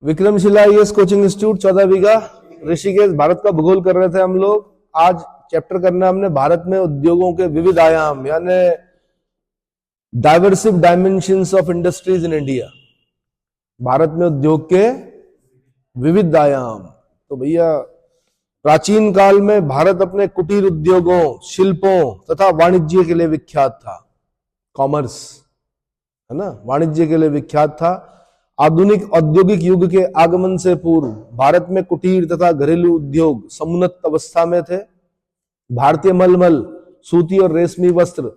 Vikramshila IAS coaching institute 14 बीघा ऋषिकेश, भारत का भूगोल कर रहे थे हम लोग। आज चैप्टर करना हमने भारत में उद्योगों के विविध आयाम, यानी diversive dimensions of industries in India. भारत में उद्योग के विविध आयाम। तो भैया, प्राचीन काल में भारत अपने कुटीर उद्योगों, शिल्पों तथा वाणिज्य के लिए विख्यात था। कॉमर्स, है ना, वाणिज्य के लिए विख्यात था। आधुनिक औद्योगिक युग के आगमन से पूर्व भारत में कुटीर तथा घरेलू उद्योग समुन्नत अवस्था में थे। भारतीय मलमल, सूती और रेशमी वस्त्र,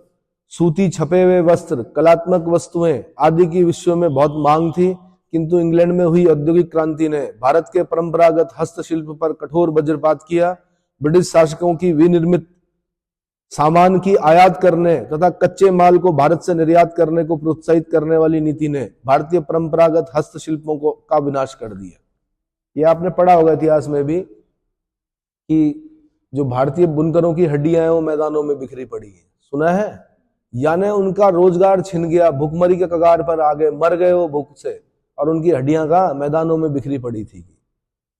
सूती छपे हुए वस्त्र, कलात्मक वस्तुएं आदि की विश्व में बहुत मांग थी, किंतु इंग्लैंड में हुई औद्योगिक क्रांति ने भारत के परंपरागत हस्तशिल्प पर कठोर वज्रपात किया। ब्रिटिश शासकों की विनिर्मित सामान की आयात करने तथा कच्चे माल को भारत से निर्यात करने को प्रोत्साहित करने वाली नीति ने भारतीय परंपरागत हस्तशिल्पों का विनाश कर दिया। ये आपने पढ़ा होगा इतिहास में भी कि जो भारतीय बुनकरों की हड्डियां हैं वो मैदानों में बिखरी पड़ी हैं, सुना है? यानी उनका रोजगार छिन गया, भुखमरी के कगार पर आ गए, मर गए वो भूख से, और उनकी हड्डियां का मैदानों में बिखरी पड़ी थी।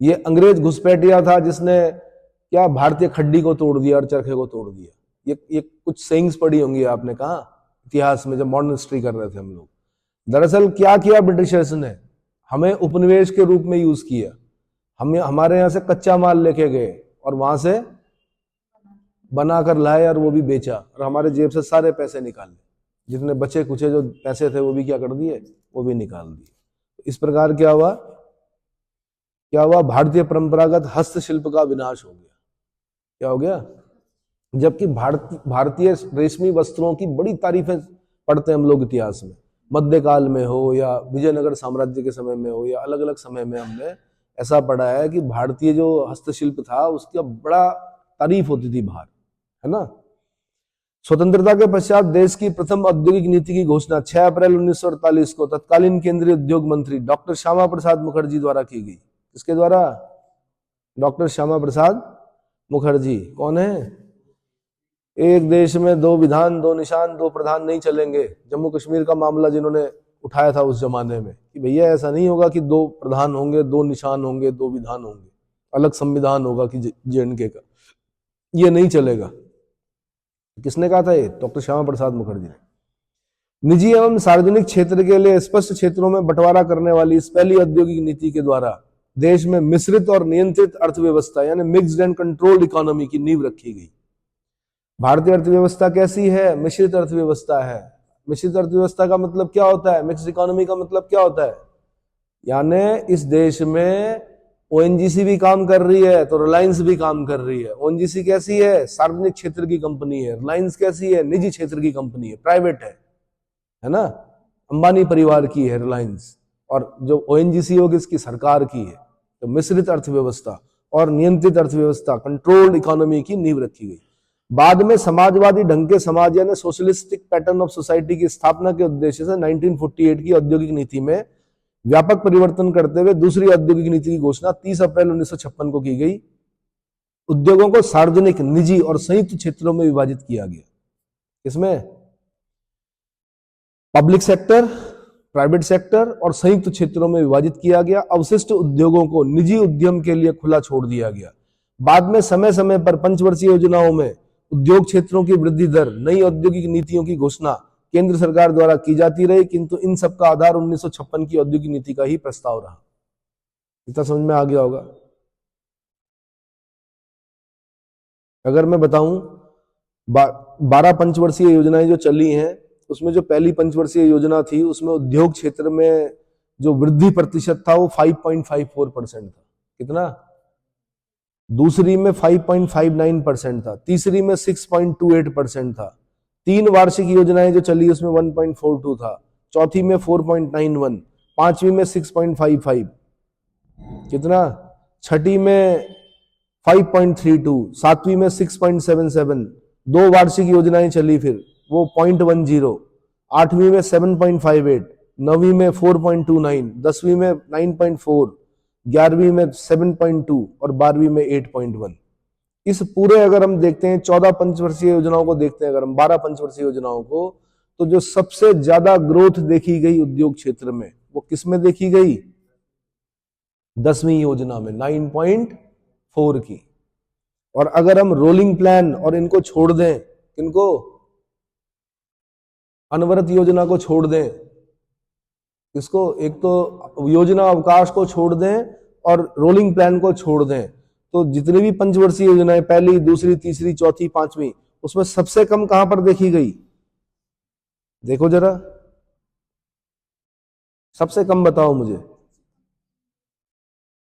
ये अंग्रेज घुसपैठिया था जिसने क्या भारतीय खड्डी को तोड़ दिया और चरखे को तोड़ दिया। ये कुछ सेइंग्स पढ़ी होंगी आपने, कहा इतिहास में जब मॉडर्न हिस्ट्री कर रहे थे हम लोग। दरअसल क्या किया ब्रिटिशर्स ने, हमें उपनिवेश के रूप में यूज किया। हमें हमारे यहाँ से कच्चा माल लेके गए और वहां से बनाकर लाए और वो भी बेचा, और हमारे जेब से सारे पैसे निकाले। जितने बचे कुचे जो पैसे थे वो भी क्या कर दिए, वो भी निकाल दिए। इस प्रकार क्या हुआ, भारतीय परंपरागत हस्तशिल्प का विनाश हो गया। क्या हो गया? जबकि भारतीय रेशमी वस्त्रों की बड़ी तारीफें पढ़ते हैं हम लोग इतिहास में, मध्यकाल में हो या विजयनगर साम्राज्य के समय में हो या अलग अलग समय में, हमने ऐसा पढ़ा है कि भारतीय जो हस्तशिल्प था उसका बड़ा तारीफ होती थी बाहर, है ना। स्वतंत्रता के पश्चात देश की प्रथम औद्योगिक नीति की घोषणा 6 अप्रैल 1948 को तत्कालीन केंद्रीय उद्योग मंत्री डॉक्टर श्यामा प्रसाद मुखर्जी द्वारा की गई। किसके द्वारा? डॉक्टर श्यामा प्रसाद मुखर्जी। कौन है? एक देश में 2 विधान 2 निशान 2 प्रधान नहीं चलेंगे। जम्मू कश्मीर का मामला जिन्होंने उठाया था उस जमाने में कि भैया ऐसा नहीं होगा कि 2 प्रधान होंगे, 2 निशान होंगे, 2 विधान होंगे, अलग संविधान होगा कि J&K का, ये नहीं चलेगा। किसने कहा था ये? डॉक्टर श्यामा प्रसाद मुखर्जी ने। निजी एवं सार्वजनिक क्षेत्र के लिए स्पष्ट क्षेत्रों में बंटवारा करने वाली इस पहली औद्योगिक नीति के द्वारा देश में मिश्रित और नियंत्रित अर्थव्यवस्था यानी मिक्स्ड एंड कंट्रोल्ड इकोनॉमी की नींव रखी गई। भारतीय अर्थव्यवस्था कैसी है? मिश्रित अर्थव्यवस्था है। मिश्रित अर्थव्यवस्था का मतलब क्या होता है? मिक्स्ड इकोनॉमी का मतलब क्या होता है? यानी इस देश में ओएनजीसी भी काम कर रही है तो रिलायंस भी काम कर रही है। ओएनजीसी कैसी है? सार्वजनिक क्षेत्र की कंपनी है। रिलायंस कैसी है? निजी क्षेत्र की कंपनी है, प्राइवेट है ना, अंबानी परिवार की है रिलायंस। और जो ओएनजीसी होगी इसकी सरकार की है। तो मिश्रित अर्थव्यवस्था और नियंत्रित अर्थव्यवस्था, कंट्रोल्ड इकोनॉमी की नींव रखी गई। बाद में समाजवादी ढंग के समाज यानी सोशलिस्टिक पैटर्न ऑफ सोसाइटी की स्थापना के उद्देश्य से 1948 की औद्योगिक नीति में व्यापक परिवर्तन करते हुए दूसरी औद्योगिक नीति की घोषणा 30 अप्रैल 1956 को की गई। उद्योगों को सार्वजनिक, निजी और संयुक्त क्षेत्रों में विभाजित किया गया। इसमें पब्लिक सेक्टर, प्राइवेट सेक्टर और संयुक्त क्षेत्रों में विभाजित किया गया। अवशिष्ट उद्योगों को निजी उद्यम के लिए खुला छोड़ दिया गया। बाद में समय समय पर पंचवर्षीय योजनाओं में उद्योग क्षेत्रों की वृद्धि दर, नई औद्योगिक नीतियों की घोषणा केंद्र सरकार द्वारा की जाती रही, किंतु इन सब का आधार 1956 की औद्योगिक नीति का ही प्रस्ताव रहा। इतना समझ में आ गया होगा। अगर मैं बताऊं 12 पंचवर्षीय योजनाएं जो चली हैं, उसमें जो पहली पंचवर्षीय योजना थी उसमें उद्योग क्षेत्र में जो वृद्धि प्रतिशत था वो 5.54% था। कितना? दूसरी में 5.59% था, तीसरी में 6.28% था। 3 वार्षिक योजनाएं जो चली उसमें 1.42 था, चौथी में 4.91, पांचवी में 6.55, कितना? छठी में 5.32, सातवीं में 6.77, 2 वार्षिक योजनाएं चली फिर वो 0.10, आठवीं में 7.58, 9वीं में 4.29, 10वीं में 9.4, 11वीं में 7.2 और 12वीं में 8.1। इस पूरे अगर हम देखते हैं 14 पंचवर्षीय योजनाओं को देखते हैं, अगर हम 12 पंचवर्षीय योजनाओं को, तो जो सबसे ज्यादा ग्रोथ देखी गई उद्योग क्षेत्र में वो किस में देखी गई? 10वीं योजना में 9.4 की। और अगर हम रोलिंग प्लान और इनको छोड़ दें, इनको अनवरत योजना को छोड़ दें, इसको एक तो योजना अवकाश को छोड़ दें और रोलिंग प्लान को छोड़ दें, तो जितनी भी पंचवर्षीय योजनाएं, पहली, दूसरी, तीसरी, चौथी, पांचवी, उसमें सबसे कम कहां पर देखी गई? देखो जरा, सबसे कम बताओ मुझे।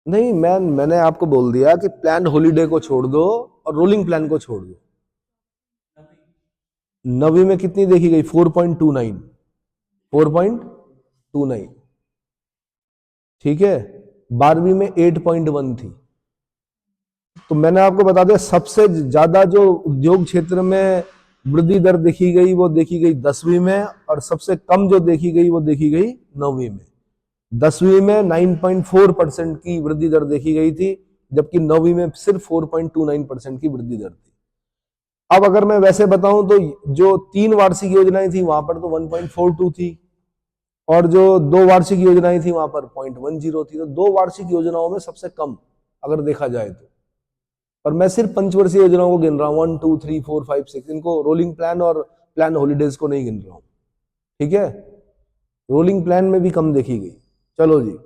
नहीं, मैंने आपको बोल दिया कि प्लान हॉलीडे को छोड़ दो और रोलिंग प्लान को छोड़ दो। 9वीं में कितनी देखी गई? 4.29। 4.29, ठीक है। 12वीं में 8.1 थी। तो मैंने आपको बता दिया, सबसे ज्यादा जो उद्योग क्षेत्र में वृद्धि दर देखी गई वो देखी गई 10वीं में, और सबसे कम जो देखी गई वो देखी गई 9वीं में। 10वीं में 9.4% की वृद्धि दर देखी गई थी, जबकि 9वीं में सिर्फ 4.29% की वृद्धि दर थी। अब अगर मैं वैसे बताऊं तो जो 3 वार्षिक योजनाएं थी वहां पर तो 1.42 थी, और जो 2 वार्षिक योजनाएं थी वहां पर 0.10 थी। तो 2 वार्षिक योजनाओं में सबसे कम अगर देखा जाए तो। और मैं सिर्फ पंचवर्षीय योजनाओं को गिन रहा हूं, 1, 2, 3, 4, 5, 6, इनको रोलिंग प्लान और प्लान हॉलीडेज को नहीं गिन रहा हूं, ठीक है। रोलिंग प्लान में भी कम देखी गई। चलो जी,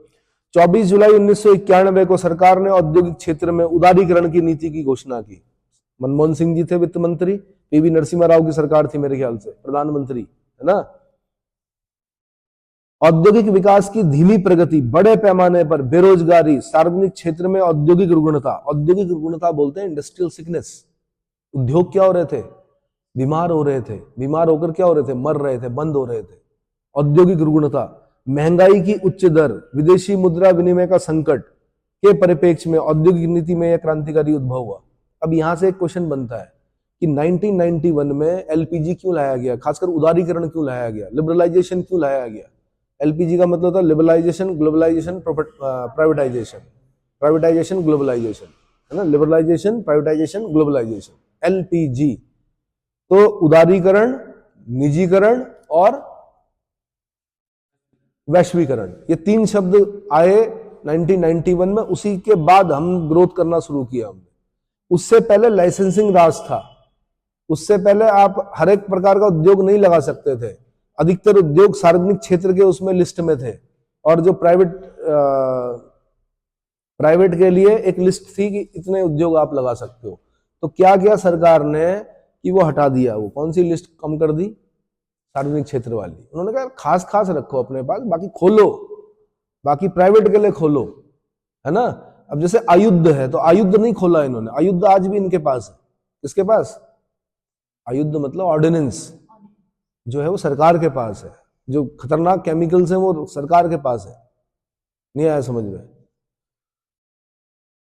24 जुलाई 1991 को सरकार ने औद्योगिक क्षेत्र में उदारीकरण की नीति की घोषणा की। मनमोहन सिंह जी थे वित्त मंत्री, पीवी नरसिम्हा राव की सरकार थी मेरे ख्याल से प्रधानमंत्री, है ना। औद्योगिक विकास की धीमी प्रगति, बड़े पैमाने पर बेरोजगारी, सार्वजनिक क्षेत्र में औद्योगिक रुग्णता, औद्योगिक रुग्णता बोलते हैं इंडस्ट्रियल सिकनेस। उद्योग क्या हो रहे थे? बीमार हो रहे थे। बीमार होकर क्या हो रहे थे? मर रहे थे, बंद हो रहे थे। औद्योगिक रुग्णता, महंगाई की उच्च दर, विदेशी मुद्रा विनिमय का संकट के परिप्रेक्ष्य में औद्योगिक नीति में यह क्रांतिकारी उद्भव हुआ। अब यहां से एक क्वेश्चन बनता है कि 1991 में एलपीजी क्यों लाया गया, खासकर उदारीकरण क्यों लाया गया, लिबरलाइजेशन क्यों लाया गया? एलपीजी का मतलब था liberalisation, globalisation, privatisation, privatisation, globalisation, है ना। Liberalisation, privatisation, globalisation, LPG. तो उदारीकरण, निजीकरण और वैश्वीकरण, ये 3 शब्द आए 1991 में। उसी के बाद हम ग्रोथ करना शुरू किया हमने। उससे पहले लाइसेंसिंग राज था। उससे पहले आप हर एक प्रकार का उद्योग नहीं लगा सकते थे। अधिकतर उद्योग सार्वजनिक क्षेत्र के उसमें लिस्ट में थे, और जो प्राइवेट के लिए एक लिस्ट थी कि इतने उद्योग आप लगा सकते हो। तो क्या किया सरकार ने कि वो हटा दिया। वो कौन सी लिस्ट कम कर दी? सार्वजनिक क्षेत्र वाली। उन्होंने कहा खास खास रखो अपने पास, बाकी खोलो, बाकी प्राइवेट के लिए खोलो, है ना। अब जैसे आयुध है, तो आयुध नहीं खोला इन्होंने, आयुध आज भी इनके पास है। किसके पास? आयुध मतलब ऑर्डिनेंस जो है वो सरकार के पास है। जो खतरनाक केमिकल्स हैं वो सरकार के पास है। नहीं आया समझ में?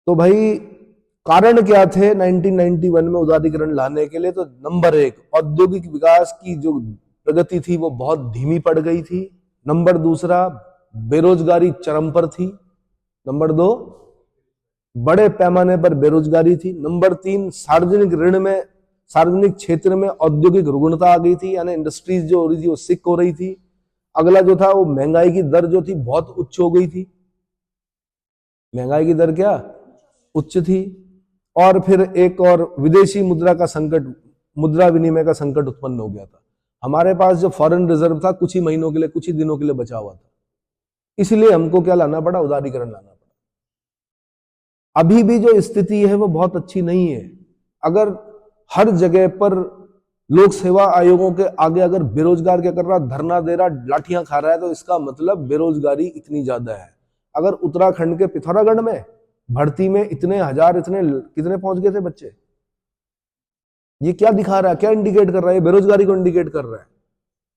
तो भाई कारण क्या थे 1991 में उदारीकरण लाने के लिए? तो नंबर 1, औद्योगिक विकास की जो प्रगति थी वो बहुत धीमी पड़ गई थी। नंबर 2, बेरोजगारी चरम पर थी। नंबर 2, बड़े पैमाने पर बेरोजगारी थी। नंबर 3, सार्वजनिक ऋण में, सार्वजनिक क्षेत्र में औद्योगिक रुग्णता आ गई थी, यानी इंडस्ट्रीज जो हो रही थी वो सिक हो रही थी। अगला जो था वो महंगाई की दर जो थी बहुत उच्च हो गई थी। महंगाई की दर क्या उच्च थी। और फिर एक और विदेशी मुद्रा का संकट, मुद्रा विनिमय का संकट उत्पन्न हो गया था। हमारे पास जो फॉरेन रिजर्व था कुछ ही महीनों के लिए, कुछ ही दिनों के लिए बचा हुआ था। इसलिए हमको क्या लाना पड़ा? उदारीकरण लाना पड़ा। अभी भी जो स्थिति है वो बहुत अच्छी नहीं है। अगर हर जगह पर लोक सेवा आयोगों के आगे अगर बेरोजगार क्या कर रहा, धरना दे रहा, लाठियां खा रहा है, तो इसका मतलब बेरोजगारी इतनी ज्यादा है। अगर उत्तराखंड के पिथौरागढ़ में भर्ती में इतने हजार, इतने कितने पहुंच गए थे बच्चे, ये क्या दिखा रहा है? क्या इंडिकेट कर रहा है? बेरोजगारी को इंडिकेट कर रहा है।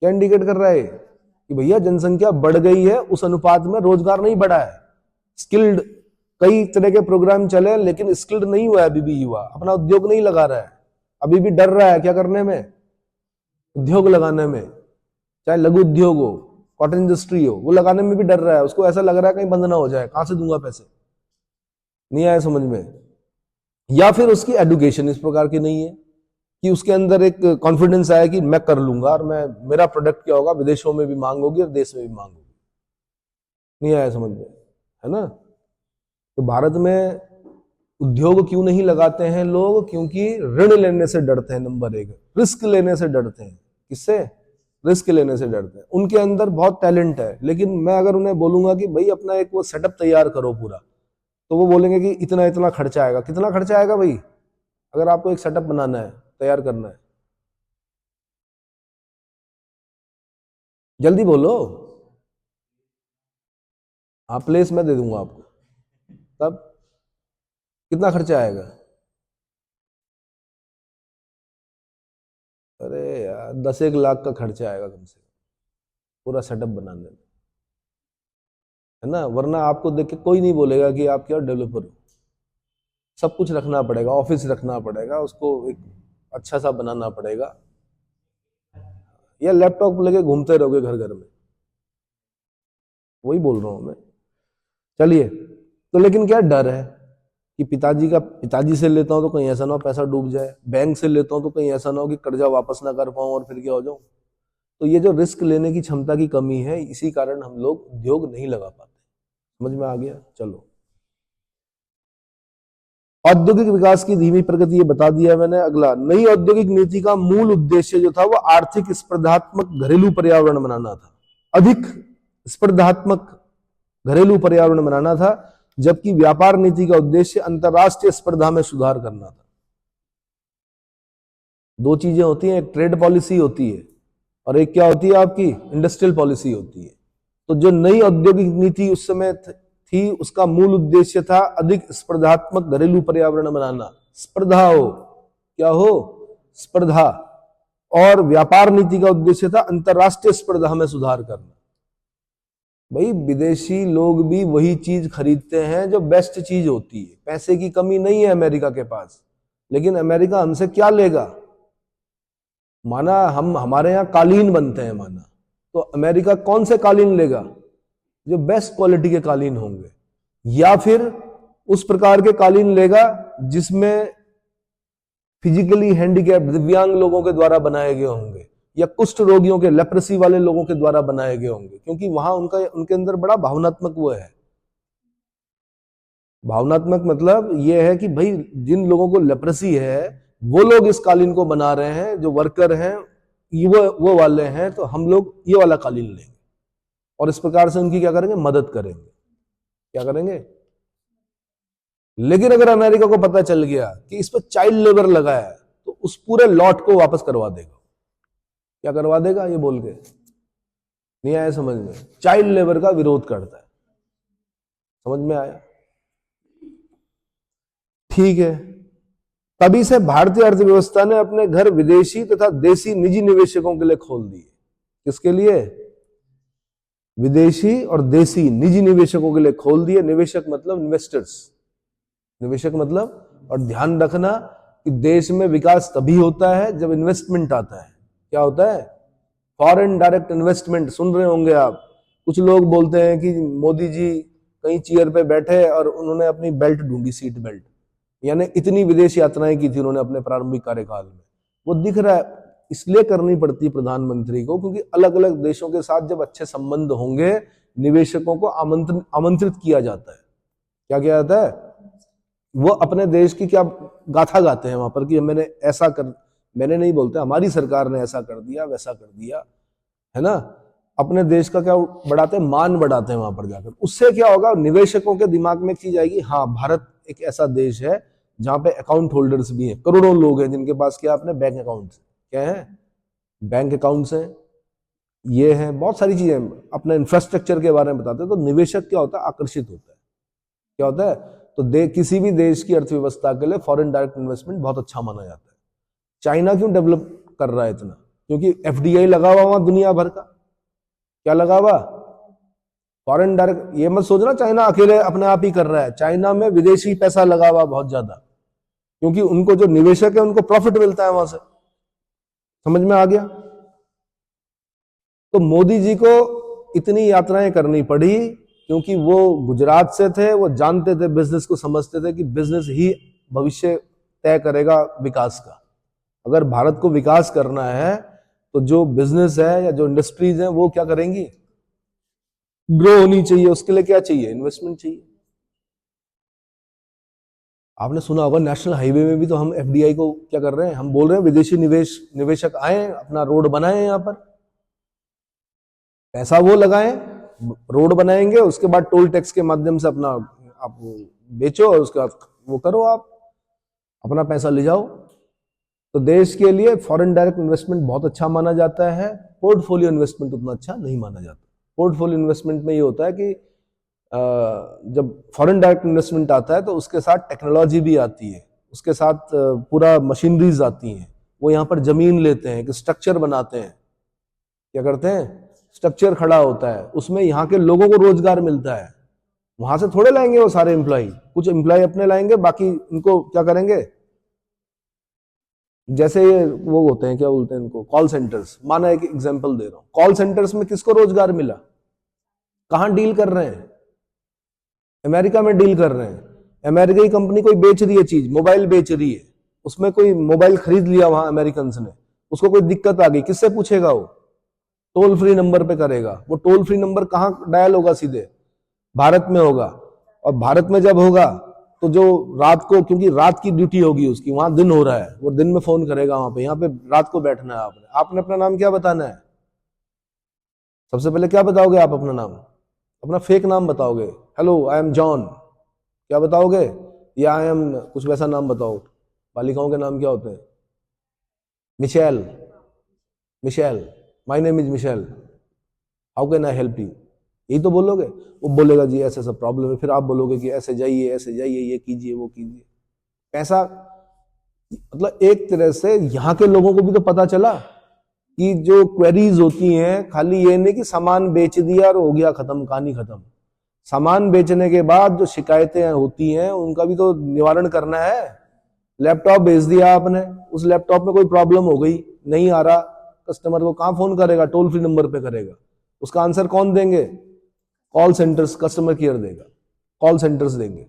क्या इंडिकेट कर रहा है? कि भैया जनसंख्या बढ़ गई है, उस अनुपात में रोजगार नहीं बढ़ा है। स्किल्ड कई तरह के प्रोग्राम चले, लेकिन स्किल्ड नहीं हुआ है अभी भी युवा, अपना उद्योग नहीं लगा रहा है, अभी भी डर रहा है क्या करने में? उद्योग लगाने में। चाहे लघु उद्योग हो, कॉटन इंडस्ट्री हो, वो लगाने में भी डर रहा है। उसको ऐसा लग रहा है कहीं बंद ना हो जाए, कहां से दूंगा पैसे? नहीं आया समझ में? या फिर उसकी एजुकेशन इस प्रकार की नहीं है कि उसके अंदर एक कॉन्फिडेंस आया कि मैं कर लूंगा, और मेरा प्रोडक्ट क्या होगा, विदेशों में भी मांग होगी और देश में भी मांग होगी। नहीं आया समझ में? है ना। तो भारत में उद्योग क्यों नहीं लगाते हैं लोग? क्योंकि ऋण लेने से डरते हैं, नंबर एक। रिस्क लेने से डरते हैं। किससे? रिस्क लेने से डरते हैं। उनके अंदर बहुत टैलेंट है, लेकिन मैं अगर उन्हें बोलूंगा कि भाई अपना एक वो सेटअप तैयार करो पूरा, तो वो बोलेंगे कि इतना इतना खर्चा आएगा। कितना खर्चा आएगा भाई, अगर आपको एक सेटअप बनाना है, तैयार करना है? जल्दी बोलो। हाँ, प्लेस मैं दे दूंगा आपको। तब कितना खर्चा आएगा? अरे यार 10-1 लाख का खर्चा आएगा कम से कम पूरा सेटअप बनाने में, है ना? वरना आपको देख के कोई नहीं बोलेगा कि आप क्या डेवलपर हो। सब कुछ रखना पड़ेगा, ऑफिस रखना पड़ेगा, उसको एक अच्छा सा बनाना पड़ेगा, या लैपटॉप लेके घूमते रहोगे घर घर में। वही बोल रहा हूं मैं। चलिए, तो लेकिन क्या डर है कि पिताजी से लेता हूं तो कहीं ऐसा ना हो पैसा डूब जाए, बैंक से लेता हूं तो कहीं ऐसा ना हो कि कर्जा वापस ना कर पाऊं और फिर क्या हो जाऊं। तो ये जो रिस्क लेने की क्षमता की कमी है, इसी कारण हम लोग उद्योग नहीं लगा पाते। समझ में आ गया? चलो, औद्योगिक विकास की धीमी प्रगति, ये बता दिया मैंने। अगला, नई औद्योगिक नीति का मूल उद्देश्य जो था वो आर्थिक स्पर्धात्मक घरेलू पर्यावरण बनाना था। अधिक स्पर्धात्मक घरेलू पर्यावरण बनाना था, जबकि व्यापार नीति का उद्देश्य अंतरराष्ट्रीय स्पर्धा में सुधार करना था। दो चीजें होती हैं, एक ट्रेड पॉलिसी होती है और एक क्या होती है आपकी, इंडस्ट्रियल पॉलिसी होती है। तो जो नई औद्योगिक नीति उस समय थी, उसका मूल उद्देश्य था अधिक स्पर्धात्मक घरेलू पर्यावरण बनाना, स्पर्धा हो, क्या हो, स्पर्धा। और व्यापार नीति का उद्देश्य था अंतरराष्ट्रीय स्पर्धा में सुधार करना। भाई विदेशी लोग भी वही चीज खरीदते हैं जो बेस्ट चीज होती है। पैसे की कमी नहीं है अमेरिका के पास, लेकिन अमेरिका हमसे क्या लेगा? माना हमारे यहाँ कालीन बनते हैं, माना, तो अमेरिका कौन से कालीन लेगा? जो बेस्ट क्वालिटी के कालीन होंगे, या फिर उस प्रकार के कालीन लेगा जिसमें फिजिकली हैंडीकैप दिव्यांग लोगों के द्वारा बनाए गए होंगे, या कुष्ठ रोगियों के, लेप्रेसी वाले लोगों के द्वारा बनाए गए होंगे, क्योंकि वहां उनके अंदर बड़ा भावनात्मक वो है। भावनात्मक मतलब ये है कि भाई जिन लोगों को लेप्रेसी है वो लोग इस कालीन को बना रहे हैं, जो वर्कर हैं वो वाले हैं, तो हम लोग ये वाला कालीन लेंगे और इस प्रकार से उनकी क्या करेंगे, मदद करेंगे। क्या करेंगे? लेकिन अगर अमेरिका को पता चल गया कि इस पर चाइल्ड लेबर लगा है, तो उस पूरे लॉट को वापस करवा देगा। क्या करवा देगा? ये बोल के नहीं आया समझ में? चाइल्ड लेबर का विरोध करता है। समझ में आया? ठीक है। तभी से भारतीय अर्थव्यवस्था ने अपने घर विदेशी तथा देशी निजी निवेशकों के लिए खोल दिए। किसके लिए? विदेशी और देशी निजी निवेशकों के लिए खोल दिए। निवेशक मतलब इन्वेस्टर्स, निवेशक मतलब, और ध्यान रखना कि देश में विकास तभी होता है जब इन्वेस्टमेंट आता है। क्या होता है? Foreign direct investment. सुन रहे होंगे आप, कुछ लोग बोलते हैं कि मोदी जी कहीं चेयर पे बैठे और उन्होंने अपनी बेल्ट ढूंढी, सीट बेल्ट, यानी इतनी विदेश यात्राएं की थी उन्होंने अपने प्रारंभिक कार्यकाल में। वो दिख रहा है, इसलिए करनी पड़ती है प्रधानमंत्री को, क्योंकि अलग अलग देशों के साथ जब अच्छे संबंध होंगे, निवेशकों को आमंत्रित किया जाता है। क्या किया जाता है? वो अपने देश की क्या गाथा गाते हैं वहां पर कि मैंने नहीं बोलते, हमारी सरकार ने ऐसा कर दिया, वैसा कर दिया, है ना। अपने देश का क्या बढ़ाते हैं, मान बढ़ाते हैं वहां पर जाकर। उससे क्या होगा, निवेशकों के दिमाग में की जाएगी, हाँ भारत एक ऐसा देश है जहां पे अकाउंट होल्डर्स भी हैं, करोड़ों लोग हैं जिनके पास क्या अपने बैंक अकाउंट्स, क्या है, बैंक अकाउंट्स हैं, ये है, बहुत सारी चीजें अपने इंफ्रास्ट्रक्चर के बारे में बताते हैं। तो निवेशक क्या होता है, आकर्षित होता है। क्या होता है? तो किसी भी देश की अर्थव्यवस्था के लिए फॉरेन डायरेक्ट इन्वेस्टमेंट बहुत अच्छा माना जाता है। चाइना क्यों डेवलप कर रहा है इतना? क्योंकि एफडीआई लगा हुआ वहां दुनिया भर का। क्या लगा हुआ? Foreign direct. ये मत सोचना चाइना अकेले अपने आप ही कर रहा है, चाइना में विदेशी पैसा लगा हुआ बहुत ज्यादा, क्योंकि उनको जो निवेशक है उनको प्रॉफिट मिलता है वहां से। समझ में आ गया? तो मोदी जी को इतनी यात्राएं करनी पड़ी क्योंकि वो गुजरात से थे, वो जानते थे, बिजनेस को समझते थे कि बिजनेस ही भविष्य तय करेगा विकास का। अगर भारत को विकास करना है तो जो बिजनेस है या जो इंडस्ट्रीज हैं वो क्या करेंगी, ग्रो होनी चाहिए। उसके लिए क्या चाहिए, इन्वेस्टमेंट चाहिए। आपने सुना होगा नेशनल हाईवे में भी तो हम एफडीआई को क्या कर रहे हैं, हम बोल रहे हैं विदेशी निवेशक आए, अपना रोड बनाए, यहाँ पर पैसा वो लगाएं, रोड बनाएंगे, उसके बाद टोल टैक्स के माध्यम से अपना आप बेचो और उसके बाद वो करो, आप अपना पैसा ले जाओ। तो देश के लिए फॉरेन डायरेक्ट इन्वेस्टमेंट बहुत अच्छा माना जाता है, पोर्टफोलियो इन्वेस्टमेंट उतना अच्छा नहीं माना जाता। पोर्टफोलियो इन्वेस्टमेंट में ये होता है कि जब फॉरेन डायरेक्ट इन्वेस्टमेंट आता है तो उसके साथ टेक्नोलॉजी भी आती है, उसके साथ पूरा मशीनरीज आती हैं, वो यहाँ पर जमीन लेते हैं, कि स्ट्रक्चर बनाते हैं, क्या करते हैं, स्ट्रक्चर खड़ा होता है, उसमें यहाँ के लोगों को रोजगार मिलता है। वहां से थोड़े लाएंगे वो सारे एम्प्लॉय, कुछ एम्प्लॉय अपने लाएंगे, बाकी इनको क्या करेंगे, जैसे ये वो होते हैं, क्या बोलते हैं इनको, कॉल सेंटर्स। माना एक एग्जांपल दे रहा हूं, कॉल सेंटर्स में किसको रोजगार मिला, कहां डील कर रहे हैं, अमेरिका में डील कर रहे हैं। अमेरिका की कंपनी कोई बेच रही है चीज, मोबाइल बेच रही है, उसमें कोई मोबाइल खरीद लिया वहां अमेरिकन ने, उसको कोई दिक्कत आ गई, किससे पूछेगा वो, टोल फ्री नंबर पे करेगा। वो टोल फ्री नंबर कहां डायल होगा, सीधे भारत में होगा। और भारत में जब होगा तो जो रात को, क्योंकि रात की ड्यूटी होगी उसकी, वहां दिन हो रहा है, वो दिन में फोन करेगा वहां पे, यहाँ पे रात को बैठना है आपने अपना नाम क्या बताना है, सबसे पहले क्या बताओगे आप, अपना नाम, अपना फेक नाम बताओगे, हेलो आई एम जॉन, क्या बताओगे, या आई एम कुछ वैसा नाम बताओ। बालिकाओं के नाम क्या होते हैं, Michelle, Michelle, my name is Michelle, how can I help you, यही तो बोलोगे। वो बोलेगा जी ऐसा ऐसा प्रॉब्लम है, फिर आप बोलोगे कि ऐसे जाइए, ये कीजिए, वो कीजिए। पैसा, मतलब एक तरह से यहाँ के लोगों को भी तो पता चला कि जो क्वेरीज होती हैं, खाली ये नहीं कि सामान बेच दिया और हो गया खत्म, कहानी खत्म। सामान बेचने के बाद जो शिकायतें होती हैं उनका भी तो निवारण करना है। लैपटॉप बेच दिया आपने, उस लैपटॉप में कोई प्रॉब्लम हो गई, नहीं आ रहा, कस्टमर को कहां फोन करेगा, टोल फ्री नंबर पे करेगा, उसका आंसर कौन देंगे, कॉल सेंटर्स, कस्टमर केयर देगा, कॉल सेंटर्स देंगे।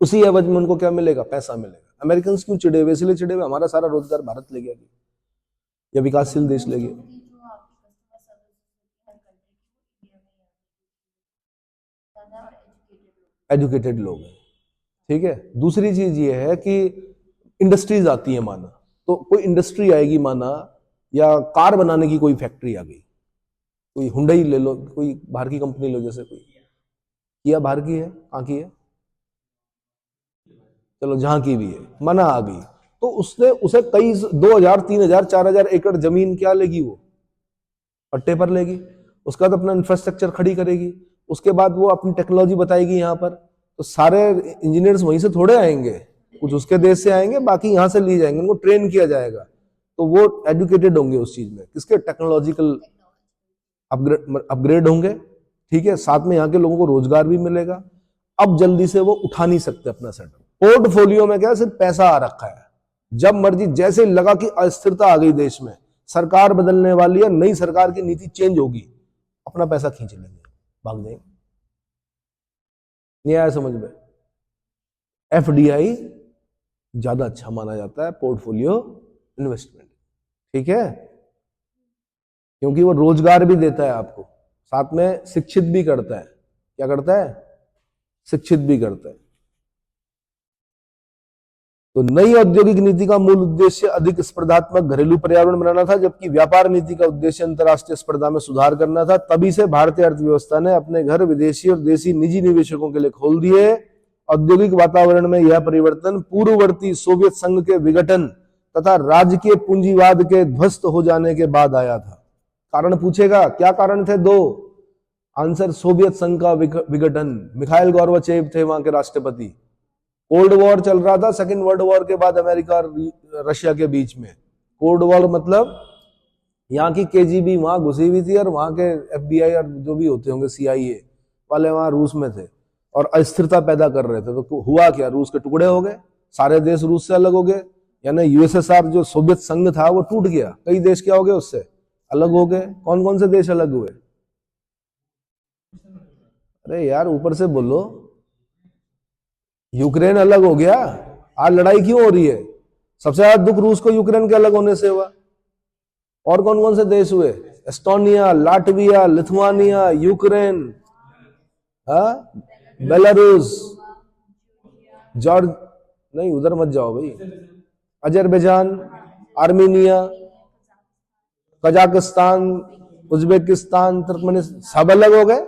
उसी एवज में उनको क्या मिलेगा, पैसा मिलेगा। अमेरिकन क्यों चिड़े हुए, इसलिए चिड़े हुए हमारा सारा रोजगार भारत ले गया या विकासशील देश ले गया। एजुकेटेड लोग हैं, ठीक है। दूसरी चीज ये है कि इंडस्ट्रीज आती है, माना तो कोई इंडस्ट्री आएगी, माना या कार बनाने की कोई फैक्ट्री आ गई, कोई हुंडई ले लो, कोई बाहर की कंपनी लो, जैसे कोई किया बाहर की है, कहाँ की है, चलो जहां की भी है, मना आ गई, तो उसने उसे कई 2000 3000 4000 एकड़ जमीन क्या लेगी, वो पट्टे पर लेगी, उसका तो अपना इंफ्रास्ट्रक्चर खड़ी करेगी, उसके बाद वो अपनी टेक्नोलॉजी बताएगी यहाँ पर। तो सारे इंजीनियर्स वहीं से थोड़े आएंगे, कुछ उसके देश से आएंगे, बाकी यहाँ से लिए जाएंगे, उनको ट्रेन किया जाएगा, तो वो एजुकेटेड होंगे उस चीज में, किसके, टेक्नोलॉजिकल अपग्रेड होंगे, ठीक है। साथ में यहाँ के लोगों को रोजगार भी मिलेगा। अब जल्दी से वो उठा नहीं सकते अपना सेटअप, पोर्टफोलियो में क्या सिर्फ पैसा आ रखा है, जब मर्जी, जैसे लगा कि अस्थिरता आ गई देश में, सरकार बदलने वाली है, नई सरकार की नीति चेंज होगी, अपना पैसा खींच लेंगे, भाग जाएंगे। नहीं आया समझ में, एफडीआई ज्यादा अच्छा माना जाता है, पोर्टफोलियो इन्वेस्टमेंट, ठीक है, क्योंकि वो रोजगार भी देता है आपको, साथ में शिक्षित भी करता है, क्या करता है, शिक्षित भी करता है। तो नई औद्योगिक नीति का मूल उद्देश्य अधिक स्पर्धात्मक घरेलू पर्यावरण बनाना था, जबकि व्यापार नीति का उद्देश्य अंतर्राष्ट्रीय स्पर्धा में सुधार करना था। तभी से भारतीय अर्थव्यवस्था ने अपने घर विदेशी और देशी निजी निवेशकों के लिए खोल दिए। औद्योगिक वातावरण में यह परिवर्तन पूर्ववर्ती सोवियत संघ के विघटन तथा राजकीय पूंजीवाद के ध्वस्त हो जाने के बाद आया था। कारण पूछेगा, क्या कारण थे, दो आंसर, सोवियत संघ का विघटन, मिखाइल गोर्बाचेव थे वहां के राष्ट्रपति, कोल्ड वॉर चल रहा था, सेकेंड वर्ल्ड वॉर के बाद अमेरिका और रशिया के बीच में। कोल्ड वॉर मतलब यहाँ की केजीबी वहां घुसी हुई थी और वहां के एफबीआई और जो भी होते होंगे सीआईए वाले वहां रूस में थे और अस्थिरता पैदा कर रहे थे। तो हुआ क्या, रूस के टुकड़े हो गए, सारे देश रूस से अलग हो गए, यानी यूएसएसआर जो सोवियत संघ था वो टूट गया, कई देश क्या हो गए, उससे अलग हो गए। कौन कौन से देश अलग हुए, अरे यार ऊपर से बोलो, यूक्रेन अलग हो गया, आज लड़ाई क्यों हो रही है, सबसे ज्यादा दुख रूस को यूक्रेन के अलग होने से हुआ। और कौन कौन से देश हुए, Estonia, Latvia, Lithuania, Ukraine, Belarus, George, नहीं, उधर मत जाओ भाई। Azerbaijan, Armenia, Kazakhstan, Uzbekistan, Turkmenistan, सब अलग हो गए।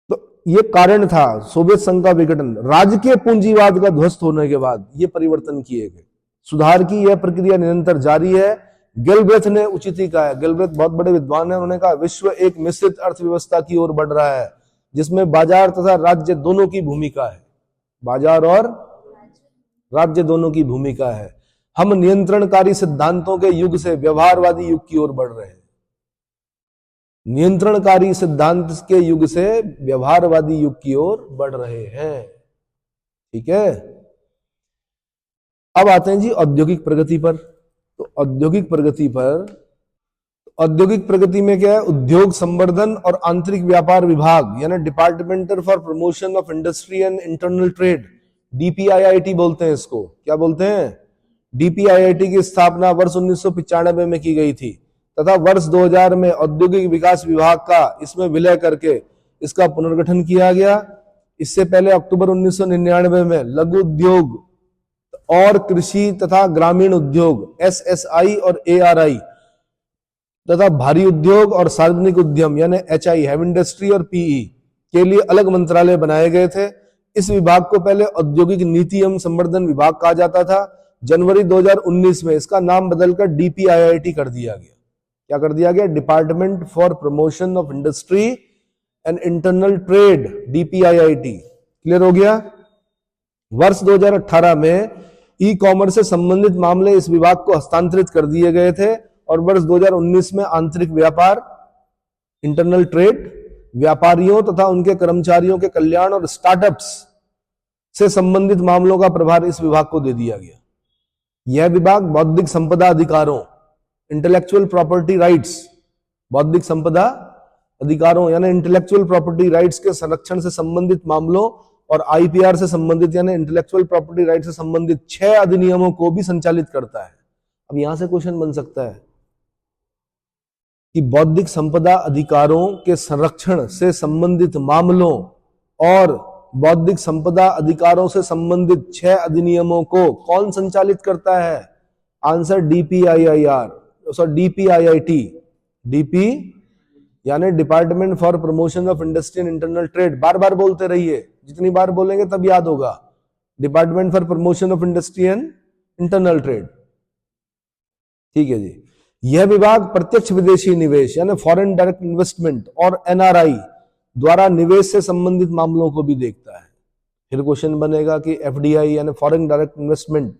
तो ये कारण था सोवियत संघ का विघटन। राजकीय पूंजीवाद का ध्वस्त होने के बाद ये परिवर्तन किए गए। सुधार की यह प्रक्रिया निरंतर जारी है। गेलब्रेथ ने उचित ही कहा है, गेलब्रेथ बहुत बड़े विद्वान है, उन्होंने कहा विश्व एक मिश्रित अर्थव्यवस्था की ओर बढ़ रहा है जिसमें बाजार तथा राज्य दोनों की भूमिका है। बाजार और राज्य दोनों की भूमिका है। हम नियंत्रणकारी सिद्धांतों के युग से व्यवहारवादी युग की ओर बढ़ रहे हैं। नियंत्रणकारी सिद्धांत के युग से व्यवहारवादी युग की ओर बढ़ रहे हैं। ठीक है, अब आते हैं जी औद्योगिक प्रगति पर। तो औद्योगिक प्रगति में क्या है? उद्योग संवर्धन और आंतरिक व्यापार विभाग यानी department for promotion of industry and internal trade, DPIIT बोलते हैं इसको। क्या बोलते हैं? डीपीआईआईटी की स्थापना वर्ष 1995 में की गई थी तथा वर्ष 2000 में औद्योगिक विकास विभाग का इसमें विलय करके इसका पुनर्गठन किया गया। इससे पहले अक्टूबर 1999 में लघु उद्योग और कृषि तथा ग्रामीण उद्योग एसएसआई और एआरआई तथा भारी उद्योग और सार्वजनिक उद्यम यानी एचआई हैवी इंडस्ट्री और पीई के लिए अलग मंत्रालय बनाए गए थे। इस विभाग को पहले औद्योगिक नीति एवं संवर्धन विभाग कहा जाता था। जनवरी 2019 में इसका नाम बदलकर डीपीआईआईटी कर दिया गया। क्या कर दिया गया? Department for promotion of industry and internal trade, DPIIT. Clear हो गया? वर्ष 2018 में ई कॉमर्स से संबंधित मामले इस विभाग को हस्तांतरित कर दिए गए थे और वर्ष 2019 में आंतरिक व्यापार, इंटरनल ट्रेड, व्यापारियों तथा उनके कर्मचारियों के कल्याण और स्टार्टअप्स से संबंधित मामलों का प्रभार इस विभाग को दे दिया गया। यह विभाग बौद्धिक संपदा अधिकारों, इंटेलेक्चुअल प्रॉपर्टी राइट्स, बौद्धिक संपदा अधिकारों यानी इंटेलेक्चुअल प्रॉपर्टी राइट्स के संरक्षण से संबंधित मामलों और आईपीआर से संबंधित यानी इंटेलेक्चुअल प्रॉपर्टी राइट से संबंधित 6 अधिनियमों को भी संचालित करता है। अब यहां से क्वेश्चन बन सकता है कि बौद्धिक संपदा अधिकारों के संरक्षण से संबंधित मामलों और बौद्धिक संपदा अधिकारों से संबंधित 6 अधिनियमों को कौन संचालित करता है? Answer DPIIT. डीपी यानी department for promotion of industry and internal trade. बार बार बोलते रहिए, जितनी बार बोलेंगे तब याद होगा। Department for promotion of industry and internal trade. ठीक है जी। यह विभाग प्रत्यक्ष विदेशी निवेश यानी फॉरेन डायरेक्ट इन्वेस्टमेंट और एनआरआई द्वारा निवेश से संबंधित मामलों को भी देखता है। फिर क्वेश्चन बनेगा कि एफडीआई यानी फॉरेन डायरेक्ट इन्वेस्टमेंट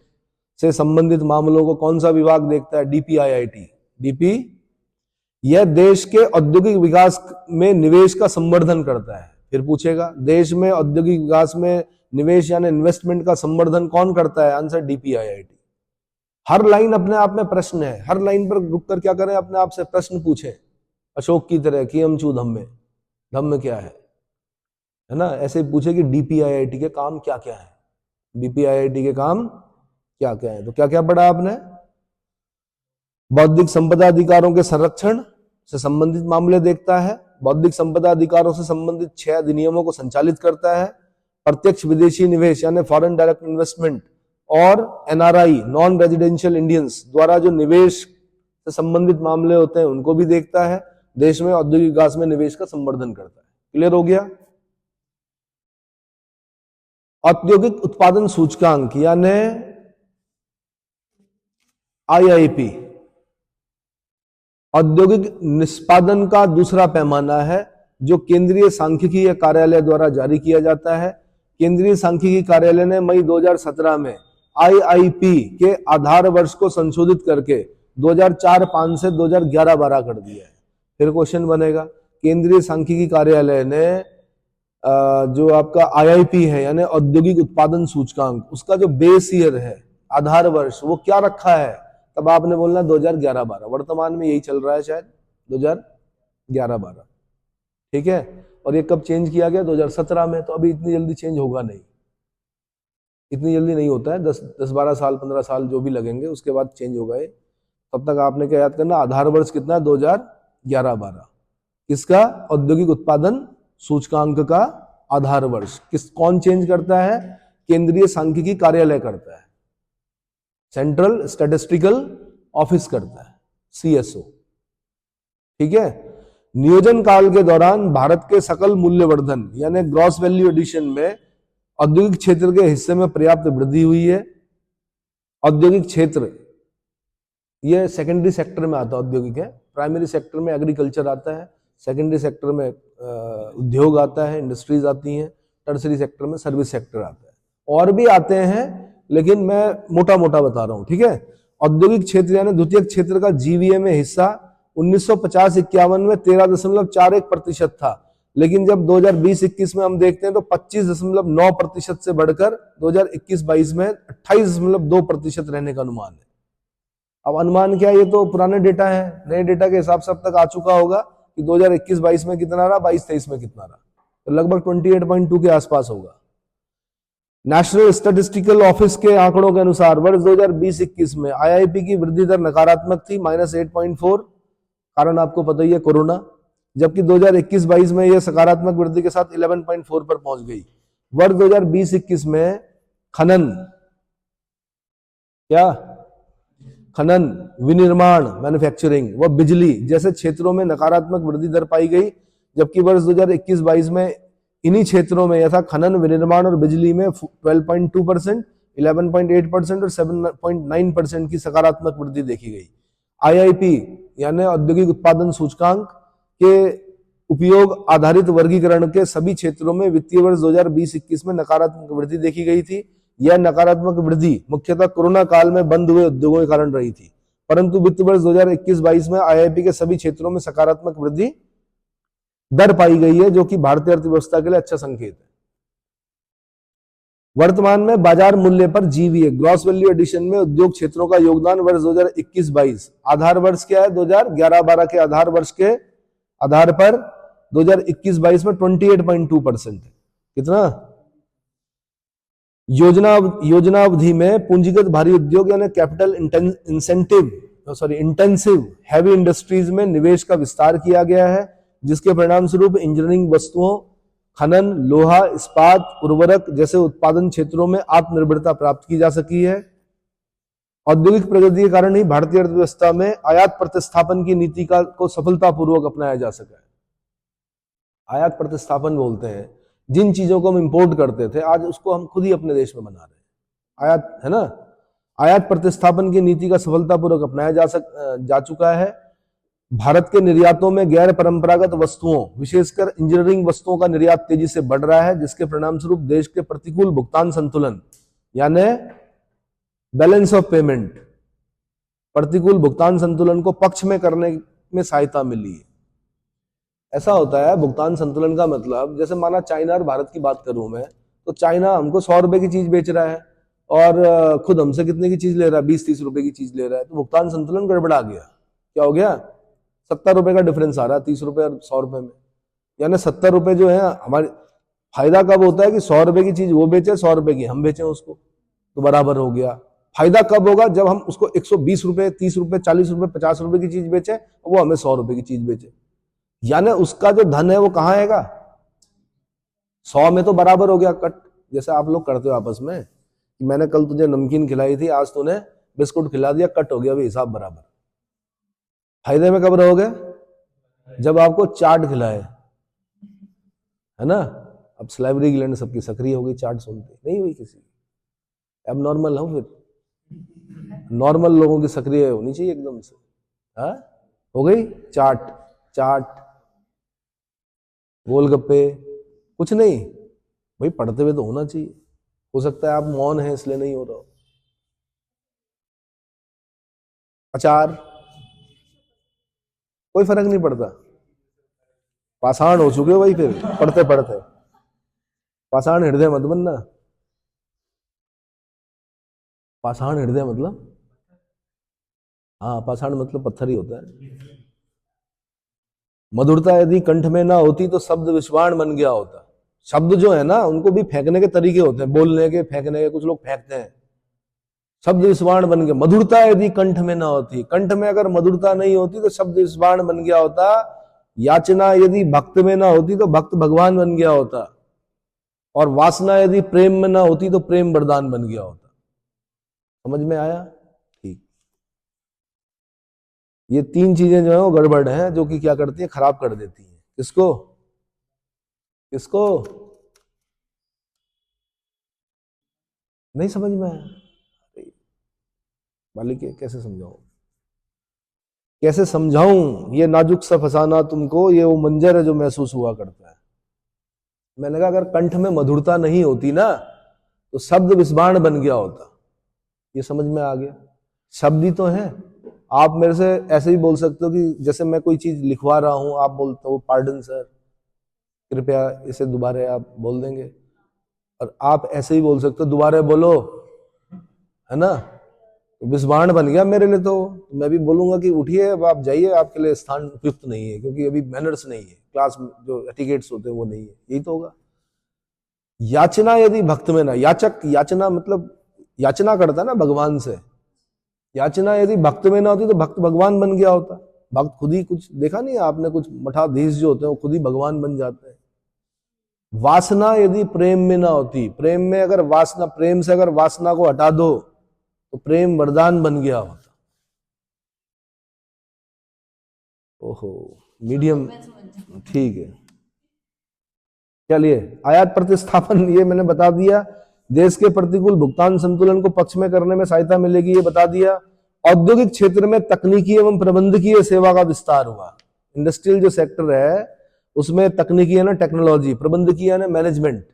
से संबंधित मामलों को कौन सा विभाग देखता है? डीपीआईआईटी। डीपी यह देश के औद्योगिक विकास में निवेश का संवर्धन करता है। फिर पूछेगा देश में औद्योगिक विकास में निवेश यानी इन्वेस्टमेंट का संवर्धन कौन करता है? Answer DPIIT. हर लाइन अपने आप में प्रश्न है। हर लाइन पर रुक कर क्या करें? अपने आप से प्रश्न पूछें, अशोक की तरह कि हम चू धम्मे, धम्म क्या है ना? ऐसे पूछे कि डीपीआईआईटी के काम क्या क्या है, डीपीआईआईटी के काम क्या क्या है। तो क्या क्या पढ़ा आपने? बौद्धिक संपदा अधिकारों के संरक्षण से संबंधित मामले देखता है, बौद्धिक संपदा अधिकारों से संबंधित 6 अधिनियमों को संचालित करता है, प्रत्यक्ष विदेशी निवेश यानी फॉरेन डायरेक्ट इन्वेस्टमेंट और एनआरआई नॉन रेजिडेंशियल इंडियंस द्वारा जो निवेश से संबंधित मामले होते हैं उनको भी देखता है। देश में औद्योगिक विकास में निवेश का संवर्धन करता है। क्लियर हो गया? औद्योगिक उत्पादन सूचकांक यानी आईआईपी औद्योगिक निष्पादन का दूसरा पैमाना है जो केंद्रीय सांख्यिकी कार्यालय द्वारा जारी किया जाता है। केंद्रीय सांख्यिकी कार्यालय ने मई 2017 में आईआईपी के आधार वर्ष को संशोधित करके 2004-05 से 2011-12 कर दिया है। फिर क्वेश्चन बनेगा केंद्रीय सांख्यिकी कार्यालय ने जो आपका आईआईपी है यानी औद्योगिक उत्पादन सूचकांक, उसका जो बेस ईयर है, आधार वर्ष, वो क्या रखा है? तब आपने बोलना 2011-12। वर्तमान में यही चल रहा है शायद 2011-12। ठीक है। और ये कब चेंज किया गया? 2017 में। तो अभी इतनी जल्दी चेंज होगा नहीं, इतनी जल्दी नहीं होता है। 10-12 साल 15 साल जो भी लगेंगे उसके बाद चेंज होगा ये। तब तक आपने क्या याद करना? आधार वर्ष कितना है? 2011-12। किसका? औद्योगिक उत्पादन सूचकांक का आधार वर्ष। कौन चेंज करता है? केंद्रीय सांख्यिकी कार्यालय करता है, सेंट्रल स्टैटिस्टिकल ऑफिस करता है, CSO। ठीक है। नियोजन काल के दौरान भारत के सकल मूल्यवर्धन यानी ग्रॉस वैल्यू एडिशन में औद्योगिक क्षेत्र के हिस्से में पर्याप्त वृद्धि हुई है। औद्योगिक क्षेत्र ये सेकेंडरी सेक्टर में आता है, औद्योगिक है। प्राइमरी सेक्टर में एग्रीकल्चर आता है, सेकेंडरी सेक्टर में उद्योग आता है, इंडस्ट्रीज आती हैं, टर्सरी सेक्टर में सर्विस सेक्टर आता है, और भी आते हैं, लेकिन मैं मोटा मोटा बता रहा हूं। ठीक है। औद्योगिक क्षेत्र यानी द्वितीयक क्षेत्र का GVA में हिस्सा 1950-51 में 13.41% था, लेकिन जब 2020-21 में हम देखते हैं तो 25.9% से बढ़कर 2021-22 में 28.2% रहने का अनुमान है। अब अनुमान क्या है, ये तो पुराने डेटा है, नए डेटा के हिसाब से अब तक आ चुका होगा कि 2021-22 में कितना रहा, 22-23 में कितना रहा, तो लगभग 28.2 के आसपास होगा। नेशनल स्टैटिस्टिकल ऑफिस के आंकड़ों के अनुसार वर्ष 2020-21 में IIP की वृद्धि दर नकारात्मक थी, -8.4, कारण आपको पता ही है, कोरोना। जबकि 2021-22 में यह सकारात्मक वृद्धि के साथ 11.4 पर पहुंच गई। वर्ष 2020-21 में खनन, क्या खनन, विनिर्माण, मैन्युफैक्चरिंग व बिजली जैसे क्षेत्रों में नकारात्मक वृद्धि दर पाई गई, जबकि वर्ष 2021-22 में इन्हीं क्षेत्रों में यथा खनन, विनिर्माण और बिजली में 12.2%, 11.8% और 7.9% की सकारात्मक वृद्धि देखी गई। IIP यानी औद्योगिक उत्पादन सूचकांक के उपयोग आधारित वर्गीकरण के सभी क्षेत्रों में वित्तीय वर्ष 2020-21 में नकारात्मक वृद्धि देखी गई थी। यह नकारात्मक वृद्धि मुख्यतः कोरोना काल में बंद हुए उद्योगों के कारण रही थी, परंतु वित्त वर्ष 2021-22 में IIP के सभी क्षेत्रों में सकारात्मक वृद्धि दर पाई गई है, जो कि भारतीय अर्थव्यवस्था के लिए अच्छा संकेत है। वर्तमान में बाजार मूल्य पर GVA ग्रॉस वैल्यू एडिशन में उद्योग क्षेत्रों का योगदान वर्ष 2021-22 आधार वर्ष क्या है, 2011-12 के आधार वर्ष के आधार पर 2021-22 में 28.2% है। कितना? योजना अवधि में पूंजीगत भारी उद्योग यानी कैपिटल इंटेंसिव हैवी इंडस्ट्रीज में निवेश का विस्तार किया गया है, जिसके परिणाम स्वरूप इंजीनियरिंग वस्तुओं, खनन, लोहा, इस्पात, उर्वरक जैसे उत्पादन क्षेत्रों में आत्मनिर्भरता प्राप्त की जा सकी है। औद्योगिक प्रगति के कारण ही भारतीय अर्थव्यवस्था में आयात प्रतिस्थापन की नीति को सफलतापूर्वक अपनाया जा सका है। आयात प्रतिस्थापन बोलते हैं जिन चीजों को हम इंपोर्ट करते थे, आज उसको हम खुद ही अपने देश में बना रहे हैं। आयात है ना, आयात प्रतिस्थापन की नीति का सफलतापूर्वक अपनाया जा चुका है। भारत के निर्यातों में गैर परंपरागत वस्तुओं, विशेषकर इंजीनियरिंग वस्तुओं का निर्यात तेजी से बढ़ रहा है, जिसके परिणाम स्वरूप देश के प्रतिकूल भुगतान संतुलन यानी बैलेंस ऑफ पेमेंट, प्रतिकूल भुगतान संतुलन को पक्ष में करने में सहायता मिली है। ऐसा होता है भुगतान संतुलन का मतलब, जैसे माना चाइना और भारत की बात करूं मैं, तो चाइना हमको 100 रुपए की चीज बेच रहा है और खुद हमसे कितने की चीज ले रहा है, 20-30 रुपए की चीज ले रहा है, तो भुगतान संतुलन गड़बड़ा गया। क्या हो गया? 70 रुपए का डिफरेंस आ रहा है 30 रुपए और 100 रुपए में, यानी 70 रुपए जो है हमारे फायदा कब होता है कि 100 रुपए की चीज वो बेचे, 100 रुपए की हम बेचें उसको, तो बराबर हो गया। फायदा कब होगा? जब हम उसको 120 रुपए, 30 रुपए, 40 रुपए, 50 रुपए की चीज बेचे, वो हमें 100 रुपए की चीज बेचे, यानी उसका जो धन है वो कहां आएगा? 100 में तो बराबर हो गया कट। जैसे आप लोग करते हो आपस में, मैंने कल तुझे नमकीन खिलाई थी, आज तूने बिस्कुट खिला दिया, कट हो गया, अभी हिसाब बराबर। फायदे में कब रहोगे? जब आपको चाट खिलाए, है ना। अब सलाइवरी ग्लैंड सबकी सक्रिय हो गई चाट सुनते, नहीं हुई किसी, अब नॉर्मल हो, फिर नॉर्मल लोगों की सक्रिय होनी चाहिए एकदम से। हाँ हो गई चाट गोलगप्पे, कुछ नहीं भाई, पढ़ते हुए तो होना चाहिए। हो सकता है आप मौन हैं इसलिए नहीं हो रहा हो। अचार, कोई फर्क नहीं पड़ता, पाषाण हो चुके हो भाई, फिर पढ़ते पढ़ते पाषाण हृदय मत बनना। पाषाण हृदय मतलब, हाँ पाषाण मतलब पत्थर ही होता है। मधुरता यदि कंठ में ना होती तो शब्द विस्वाण बन गया होता। शब्द जो है ना, उनको भी फेंकने के तरीके होते हैं, बोलने के, फेंकने के, कुछ लोग फेंकते हैं। शब्द विस्वाण बन गया। मधुरता यदि कंठ में ना होती, कंठ में अगर मधुरता नहीं होती तो शब्द विस्वाण बन गया होता। याचना यदि भक्त में ना होती तो भक्त भगवान बन गया होता। और वासना यदि प्रेम में ना होती तो प्रेम वरदान बन गया होता। समझ में आया? ठीक। ये तीन चीजें जो है वो गड़बड़ हैं, जो कि क्या करती है, खराब कर देती है। किसको? किसको? नहीं समझ में आया? मालिक है, कैसे समझाऊं, कैसे समझाऊं? ये नाजुक सा फसाना तुमको, ये वो मंजर है जो महसूस हुआ करता है। मैंने कहा अगर कंठ में मधुरता नहीं होती ना तो शब्द विस्माण बन गया होता। ये समझ में आ गया? शब्द ही तो है। आप मेरे से ऐसे ही बोल सकते हो कि जैसे मैं कोई चीज लिखवा रहा हूं, आप बोलते हो पार्डन सर, कृपया इसे दोबारा आप बोल देंगे, और आप ऐसे ही बोल सकते हो दोबारा बोलो, है ना? विस्माण बन गया मेरे लिए। तो मैं भी बोलूंगा कि उठिए अब आप जाइए, आपके लिए स्थान उपयुक्त नहीं है, क्योंकि अभी मैनर्स नहीं है, क्लास में जो एटिकेट्स होते हैं वो नहीं है। यही तो होगा। याचना यदि भक्त में ना, याचक, याचना मतलब याचना करता ना भगवान से, याचना यदि भक्त में ना होती तो भक्त भगवान बन गया होता। भक्त खुद ही, कुछ देखा नहीं आपने, कुछ मठाधीश जो होते हैं वो खुद ही भगवान बन जाते हैं। वासना यदि प्रेम में ना होती, प्रेम में अगर वासना, प्रेम से अगर वासना को हटा दो तो प्रेम वरदान बन गया होता। ओहो, मीडियम, ठीक है। चलिए, आयात प्रतिस्थापन ये मैंने बता दिया। देश के प्रतिकूल भुगतान संतुलन को पक्ष में करने में सहायता मिलेगी, ये बता दिया। औद्योगिक क्षेत्र में तकनीकी एवं प्रबंधकीय सेवा का विस्तार हुआ। इंडस्ट्रियल जो सेक्टर है उसमें तकनीकी है ना टेक्नोलॉजी, प्रबंधकीय है ना मैनेजमेंट,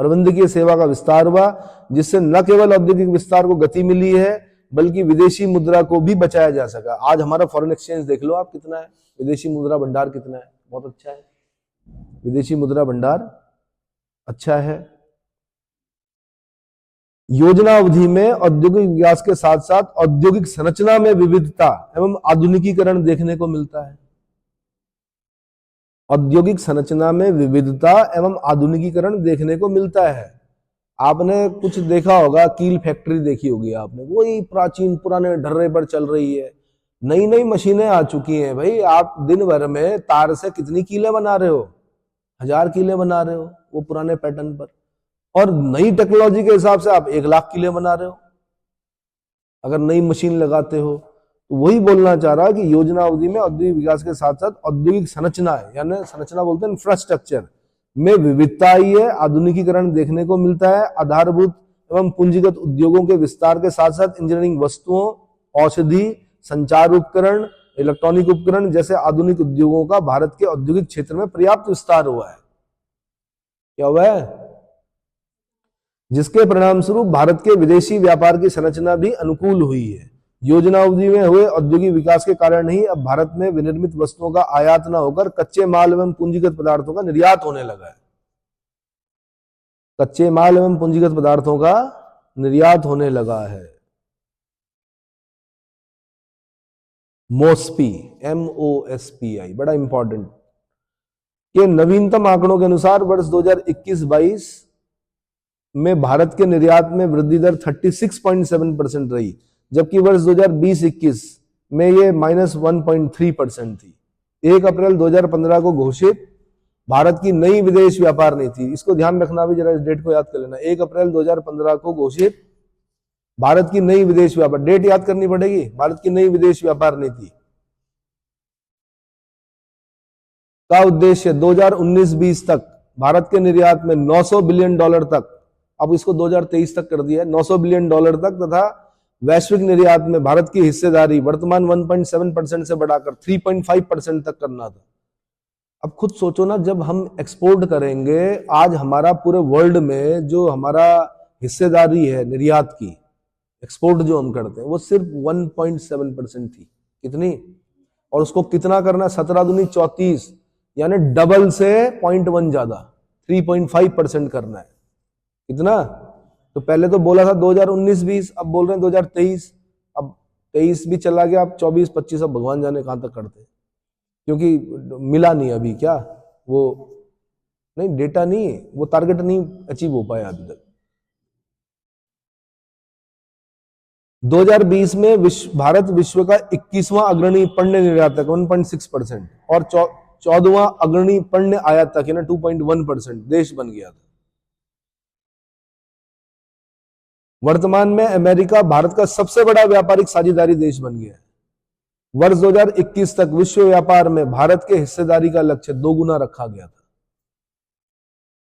प्रबंधकीय सेवा का विस्तार हुआ, जिससे न केवल औद्योगिक विस्तार को गति मिली है बल्कि विदेशी मुद्रा को भी बचाया जा सका। आज हमारा फॉरेन एक्सचेंज देख लो आप कितना है, विदेशी मुद्रा भंडार कितना है, बहुत अच्छा है, विदेशी मुद्रा भंडार अच्छा है। योजना अवधि में औद्योगिक विकास के साथ साथ औद्योगिक संरचना में विविधता एवं आधुनिकीकरण देखने को मिलता है। औद्योगिक संरचना में विविधता एवं आधुनिकीकरण देखने को मिलता है। आपने कुछ देखा होगा, कील फैक्ट्री देखी होगी आपने, वही प्राचीन पुराने ढर्रे पर चल रही है। नई नई मशीनें आ चुकी हैं भाई, आप दिन भर में तार से कितनी कीलें बना रहे हो, 1000 कीलें बना रहे हो वो पुराने पैटर्न पर, और नई टेक्नोलॉजी के हिसाब से आप 1,00,000 कीलें बना रहे हो अगर नई मशीन लगाते हो। तो वही बोलना चाह रहा है कि योजना अवधि में औद्योगिक विकास के साथ साथ औद्योगिक संरचना है, यानी संरचना बोलते हैं इंफ्रास्ट्रक्चर में विविधता आई है, आधुनिकीकरण देखने को मिलता है। आधारभूत एवं पूंजीगत उद्योगों के विस्तार के साथ साथ इंजीनियरिंग वस्तुओं, औषधि, संचार उपकरण, इलेक्ट्रॉनिक उपकरण जैसे आधुनिक उद्योगों का भारत के औद्योगिक क्षेत्र में पर्याप्त विस्तार हुआ है। क्या हुआ है? जिसके परिणाम स्वरूप भारत के विदेशी व्यापार की संरचना भी अनुकूल हुई है। योजना अवधि में हुए औद्योगिक विकास के कारण ही अब भारत में विनिर्मित वस्तुओं का आयात न होकर कच्चे माल एवं पूंजीगत पदार्थों का निर्यात होने लगा है। कच्चे माल एवं पूंजीगत पदार्थों का निर्यात होने लगा है। मोस्पी, MOSPI, बड़ा इंपॉर्टेंट, के नवीनतम आंकड़ों के अनुसार वर्ष 2021-22 में भारत के निर्यात में वृद्धि दर 36.7% रही, जबकि वर्ष 2020-21 में ये -1.3% थी। 1 अप्रैल 2015 को घोषित भारत की नई विदेश व्यापार नीति, इसको ध्यान रखना, भी जरा इस डेट को याद कर लेना। 1 अप्रैल 2015 को घोषित भारत की नई विदेश व्यापार, डेट याद करनी पड़ेगी, भारत की नई विदेश व्यापार नीति का उद्देश्य 2019-20 तक भारत के निर्यात में $900 बिलियन तक, अब इसको 2023 तक कर दिया है, $900 बिलियन तक, तथा वैश्विक निर्यात में भारत की हिस्सेदारी वर्तमान 1.7% से बढ़ाकर 3.5% तक करना था। अब खुद सोचो ना, जब हम एक्सपोर्ट करेंगे, आज हमारा पूरे वर्ल्ड में जो हमारा हिस्सेदारी है निर्यात की, एक्सपोर्ट जो हम करते हैं, वो सिर्फ 1.7% थी। कितनी? और उसको कितना करना? 17 दूनी 34, यानी डबल से 0.1 ज्यादा, 3.5% करना है। कितना? तो पहले तो बोला था 2019-20, अब बोल रहे हैं 2023, अब 23 भी चला गया, अब 24-25, अब भगवान जाने कहां तक करते हैं, क्योंकि मिला नहीं अभी, क्या वो नहीं, डेटा नहीं, वो टारगेट नहीं अचीव हो पाया अभी तक। 2020 में भारत विश्व का 21वां अग्रणी पण्य निर्यातक 1.6%, और 14वां अग्रणी पण्य आयातक यानी 2.1% देश बन गया था। वर्तमान में अमेरिका भारत का सबसे बड़ा व्यापारिक साझेदारी देश बन गया है। वर्ष 2021 तक विश्व व्यापार में भारत के हिस्सेदारी का लक्ष्य 2 गुना रखा गया था।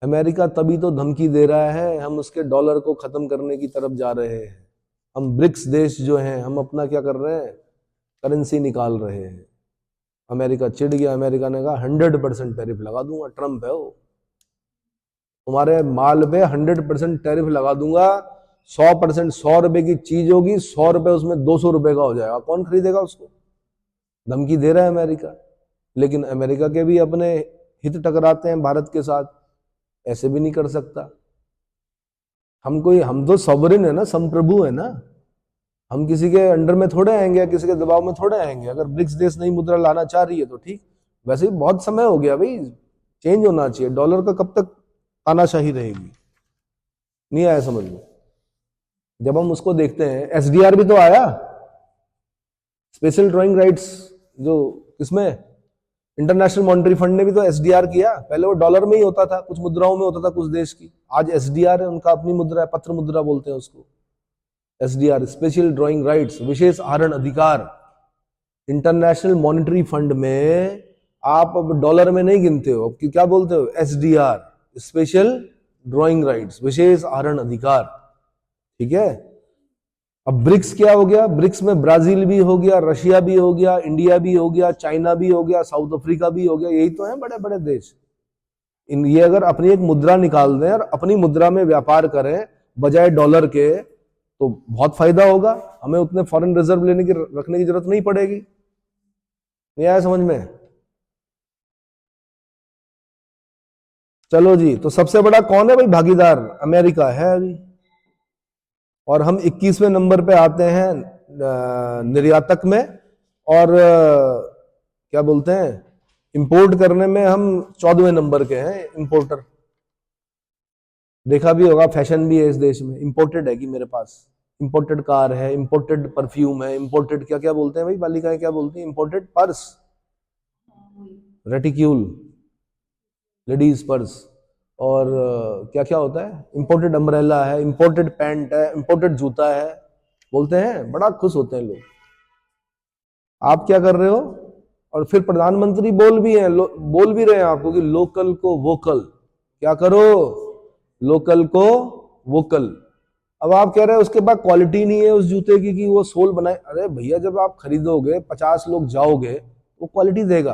अमेरिका तभी तो धमकी दे रहा है, हम उसके डॉलर को खत्म करने की तरफ जा रहे हैं। हम ब्रिक्स देश जो हैं, हम अपना क्या कर रहे हैं, करेंसी निकाल रहे हैं। अमेरिका चिढ़ गया, अमेरिका ने कहा 100% टैरिफ लगा दूंगा, ट्रम्प है वो, तुम्हारे माल पे 100% टैरिफ लगा दूंगा। 100% 100 रुपए की चीज होगी, 100 रुपए उसमें 200 रुपए का हो जाएगा, कौन खरीदेगा उसको? धमकी दे रहा है अमेरिका। लेकिन अमेरिका के भी अपने हित टकराते हैं भारत के साथ, ऐसे भी नहीं कर सकता। हम तो सॉवरेन है ना, संप्रभु है ना, हम किसी के अंडर में थोड़े आएंगे, किसी के दबाव में थोड़े आएंगे। अगर ब्रिक्स देश नई मुद्रा लाना चाह रही है तो ठीक, वैसे भी बहुत समय हो गया भाई, चेंज होना चाहिए। डॉलर का कब तक तानाशाही रहेगी? नहीं आया समझ में? जब हम उसको देखते हैं, एसडीआर भी तो आया, स्पेशल ड्राइंग राइट्स, जो किसमें, इंटरनेशनल मॉनिटरी फंड ने भी तो एसडीआर किया। पहले वो डॉलर में ही होता था, कुछ मुद्राओं में होता था कुछ देश की, आज एसडीआर है, उनका अपनी मुद्रा है, पत्र मुद्रा बोलते हैं उसको। एसडीआर स्पेशल ड्राइंग राइट्स, विशेष आहरण अधिकार। इंटरनेशनल मॉनिटरी फंड में आप अब डॉलर में नहीं गिनते हो, अब क्या बोलते हो, एसडीआर, स्पेशल ड्राइंग राइट्स, विशेष आहरण अधिकार। ठीक है। अब ब्रिक्स क्या हो गया? ब्रिक्स में ब्राजील भी हो गया, रशिया भी हो गया, इंडिया भी हो गया, चाइना भी हो गया, साउथ अफ्रीका भी हो गया। यही तो है बड़े बड़े देश। ये अगर अपनी एक मुद्रा निकाल दें और अपनी मुद्रा में व्यापार करें बजाय डॉलर के, तो बहुत फायदा होगा। हमें उतने फॉरेन रिजर्व रखने की जरूरत नहीं पड़ेगी। नहीं आया समझ में? चलो जी, तो सबसे बड़ा कौन है भाई भागीदार? अमेरिका है अभी। और हम 21वें नंबर पे आते हैं निर्यातक में, और क्या बोलते हैं, इंपोर्ट करने में हम 14वें नंबर के हैं, इंपोर्टर। देखा भी होगा, फैशन भी है इस देश में, इंपोर्टेड है कि मेरे पास इंपोर्टेड कार है, इंपोर्टेड परफ्यूम है, इंपोर्टेड क्या क्या बोलते हैं भाई बालिकाएं, क्या बोलती हैं, इंपोर्टेड पर्स, रेटिक्यूल, लेडीज पर्स, और क्या क्या होता है, इंपोर्टेड अम्ब्रेला है, इंपोर्टेड पैंट है, इंपोर्टेड जूता है, बोलते हैं, बड़ा खुश होते हैं लोग। आप क्या कर रहे हो? और फिर प्रधानमंत्री बोल भी रहे हैं आपको कि लोकल को वोकल, क्या करो, लोकल को वोकल। अब आप कह रहे हैं उसके बाद क्वालिटी नहीं है उस जूते की कि वो सोल बनाए। अरे भैया, जब आप खरीदोगे, 50 लोग जाओगे, वो क्वालिटी देगा,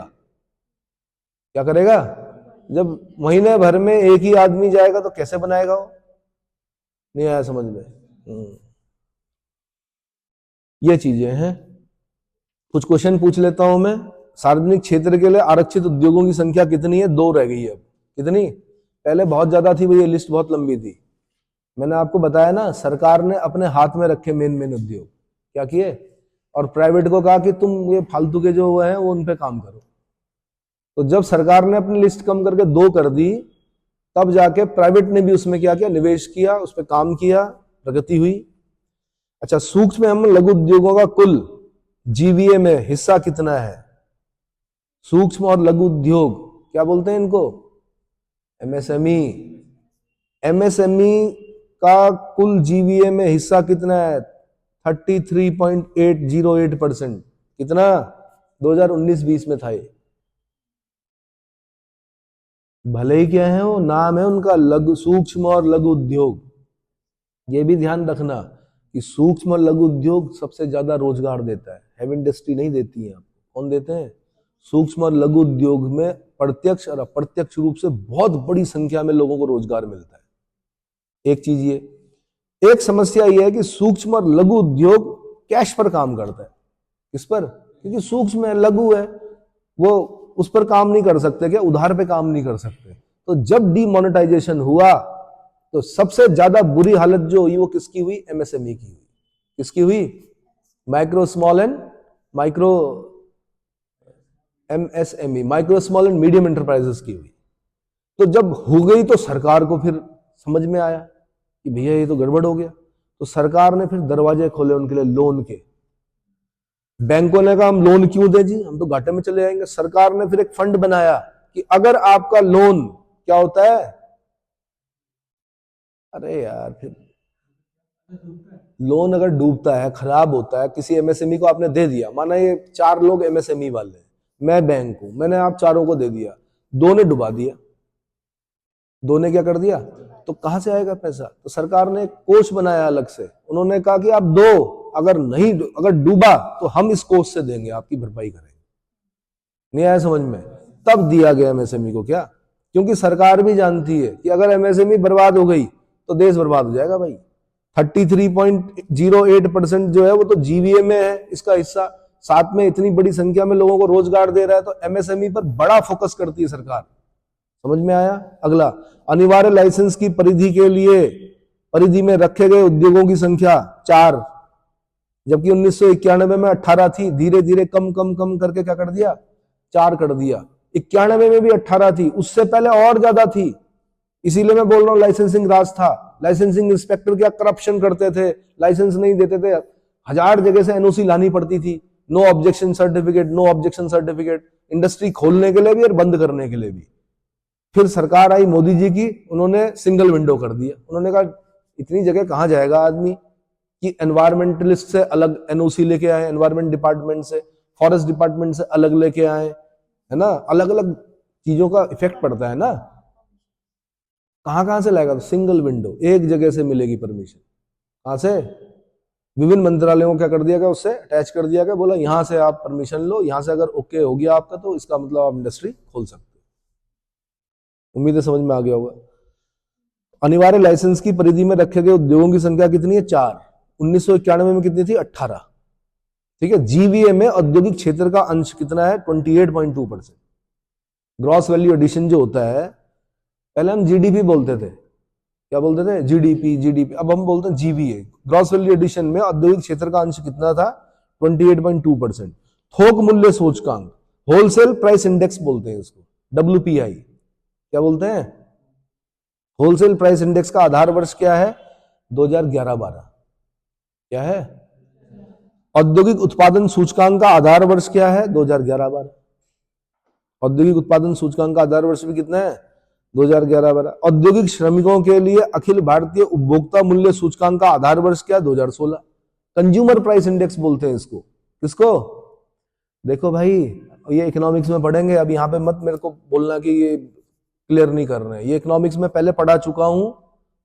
क्या करेगा? जब महीने भर में एक ही आदमी जाएगा तो कैसे बनाएगा वो? नहीं आया समझ में? ये चीजें हैं। कुछ क्वेश्चन पूछ लेता हूं मैं। सार्वजनिक क्षेत्र के लिए आरक्षित उद्योगों की संख्या कितनी है? 2 रह गई है अब। कितनी? पहले बहुत ज्यादा थी भाई, ये लिस्ट बहुत लंबी थी। मैंने आपको बताया ना, सरकार ने अपने हाथ में रखे मेन उद्योग, क्या किए, और प्राइवेट को कहा कि तुम ये फालतू के जो हैं वो उन पे काम करो। तो जब सरकार ने अपनी लिस्ट कम करके 2 कर दी, तब जाके प्राइवेट ने भी उसमें क्या किया, निवेश किया, उस पर काम किया, प्रगति हुई। अच्छा, सूक्ष्म एवं लघु उद्योगों का कुल जीवीए में हिस्सा कितना है? सूक्ष्म और लघु उद्योग क्या बोलते हैं इनको? एमएसएमई। एमएसएमई का कुल जीवीए में हिस्सा कितना है? 33.808%। कितना? 2019-20 में था ये। भले ही क्या है, वो नाम है उनका लघु, सूक्ष्म और लघु उद्योग। ये भी ध्यान रखना कि सूक्ष्म और लघु उद्योग सबसे ज्यादा रोजगार देता है, हैवी इंडस्ट्री नहीं देती है आपको। कौन देते हैं? सूक्ष्म और लघु उद्योग में प्रत्यक्ष और अप्रत्यक्ष रूप से बहुत बड़ी संख्या में लोगों को रोजगार मिलता है। एक चीज ये, एक समस्या यह है कि सूक्ष्म और लघु उद्योग कैश पर काम करता है। किस पर? क्योंकि सूक्ष्म है, लघु है, वो उस पर काम नहीं कर सकते, क्या उधार पे काम नहीं कर सकते। तो जब डीमोनेटाइजेशन हुआ तो सबसे ज्यादा बुरी हालत जो हुई वो किसकी हुई? एमएसएमई की हुई। किसकी हुई? Micro small and micro, MSME, micro small and medium enterprises की हुई। तो जब हो गई तो सरकार को फिर समझ में आया कि भैया ये तो गड़बड़ हो गया, तो सरकार ने फिर दरवाजे खोले उनके लिए लोन के। बैंकों ने कहा हम लोन क्यों दें जी, हम तो घाटे में चले जाएंगे। सरकार ने फिर एक फंड बनाया कि अगर आपका लोन क्या होता है, अरे यार फिर लोन अगर डूबता है, खराब होता है, किसी एमएसएमई को आपने दे दिया, माना ये 4 लोग एमएसएमई वाले, मैं बैंक हूं, मैंने आप चारों को दे दिया, 2 ने डुबा दिया, 2 ने क्या कर दिया, तो कहां से आएगा पैसा? तो सरकार ने एक कोष बनाया अलग से, उन्होंने कहा कि आप दो, अगर डूबा तो हम इस कोष से देंगे, आपकी भरपाई करेंगे। नहीं आया समझ में? तब दिया गया एमएसएमई को। क्या? क्योंकि सरकार भी जानती है कि अगर एमएसएमई बर्बाद हो गई तो देश बर्बाद हो जाएगा भाई। 33.08% जो है वो तो जीवीए में है इसका हिस्सा, साथ में इतनी बड़ी संख्या में लोगों को रोजगार दे रहा है, तो एमएसएमई पर बड़ा फोकस करती है सरकार। समझ में आया? अगला, अनिवार्य लाइसेंस की परिधि में रखे गए उद्योगों की संख्या 4, जबकि 1991 में 18 थी, धीरे धीरे कम कम कम करके क्या कर दिया, 4 कर दिया। 91 में भी 18 थी, उससे पहले और ज्यादा थी। इसीलिए मैं बोल रहा हूं लाइसेंसिंग राज था। लाइसेंसिंग इंस्पेक्टर क्या करप्शन करते थे, लाइसेंस नहीं देते थे, 1000 जगह से एनओसी लानी पड़ती थी, no objection certificate, no objection certificate, industry खोलने के लिए भी और बंद करने के लिए भी। फिर सरकार आई मोदी जी की, उन्होंने सिंगल विंडो कर दिया। उन्होंने कहा इतनी जगह कहां जाएगा आदमी, कि एनवायरमेंटलिस्ट से अलग एनओसी लेके आए, एनवायरमेंट डिपार्टमेंट से, फॉरेस्ट डिपार्टमेंट से अलग लेके आए, है ना, अलग अलग चीजों का इफेक्ट पड़ता है ना। कहां से लाएगा? तो सिंगल विंडो, एक जगह से मिलेगी परमिशन। कहां से? विभिन्न मंत्रालयों को क्या कर दिया गया, उससे अटैच कर दिया गया, बोला यहां से आप परमिशन लो, यहां से अगर ओके हो गया आपका तो इसका मतलब आप इंडस्ट्री खोल सकते हो। उम्मीद है समझ में आ गया होगा। अनिवार्य लाइसेंस की परिधि में रखे गए उद्योगों की संख्या कितनी है? 4। 1991 में कितनी थी? 18। ठीक है। जीवीए में औद्योगिक क्षेत्र का अंश कितना है? 28.2%। ग्रॉस वैल्यू एडिशन जो होता है, पहले हम जीडीपी बोलते थे, क्या बोलते थे? जीडीपी, अब हम बोलते हैं जीवीए। ग्रॉस वैल्यू एडिशन में औद्योगिक क्षेत्र का अंश कितना था? 28.2%। थोक मूल्य सूचकांक, होलसेल प्राइस इंडेक्स बोलते हैं इसको, WPI, क्या बोलते हैं? होलसेल प्राइस इंडेक्स का आधार वर्ष क्या है? 2011-12। क्या है? औद्योगिक उत्पादन सूचकांक का आधार वर्ष क्या है? 2011-12। औद्योगिक उत्पादन सूचकांक का आधार वर्ष भी कितना है? 2011-12। औद्योगिक श्रमिकों के लिए अखिल भारतीय उपभोक्ता मूल्य सूचकांक का आधार वर्ष क्या? 2016। कंज्यूमर प्राइस इंडेक्स बोलते हैं इसको। किसको? देखो भाई, ये इकोनॉमिक्स में पढ़ेंगे, अब यहाँ पे मत मेरे को बोलना कि ये क्लियर नहीं कर रहे हैं। ये इकोनॉमिक्स में पहले पढ़ा चुका हूं,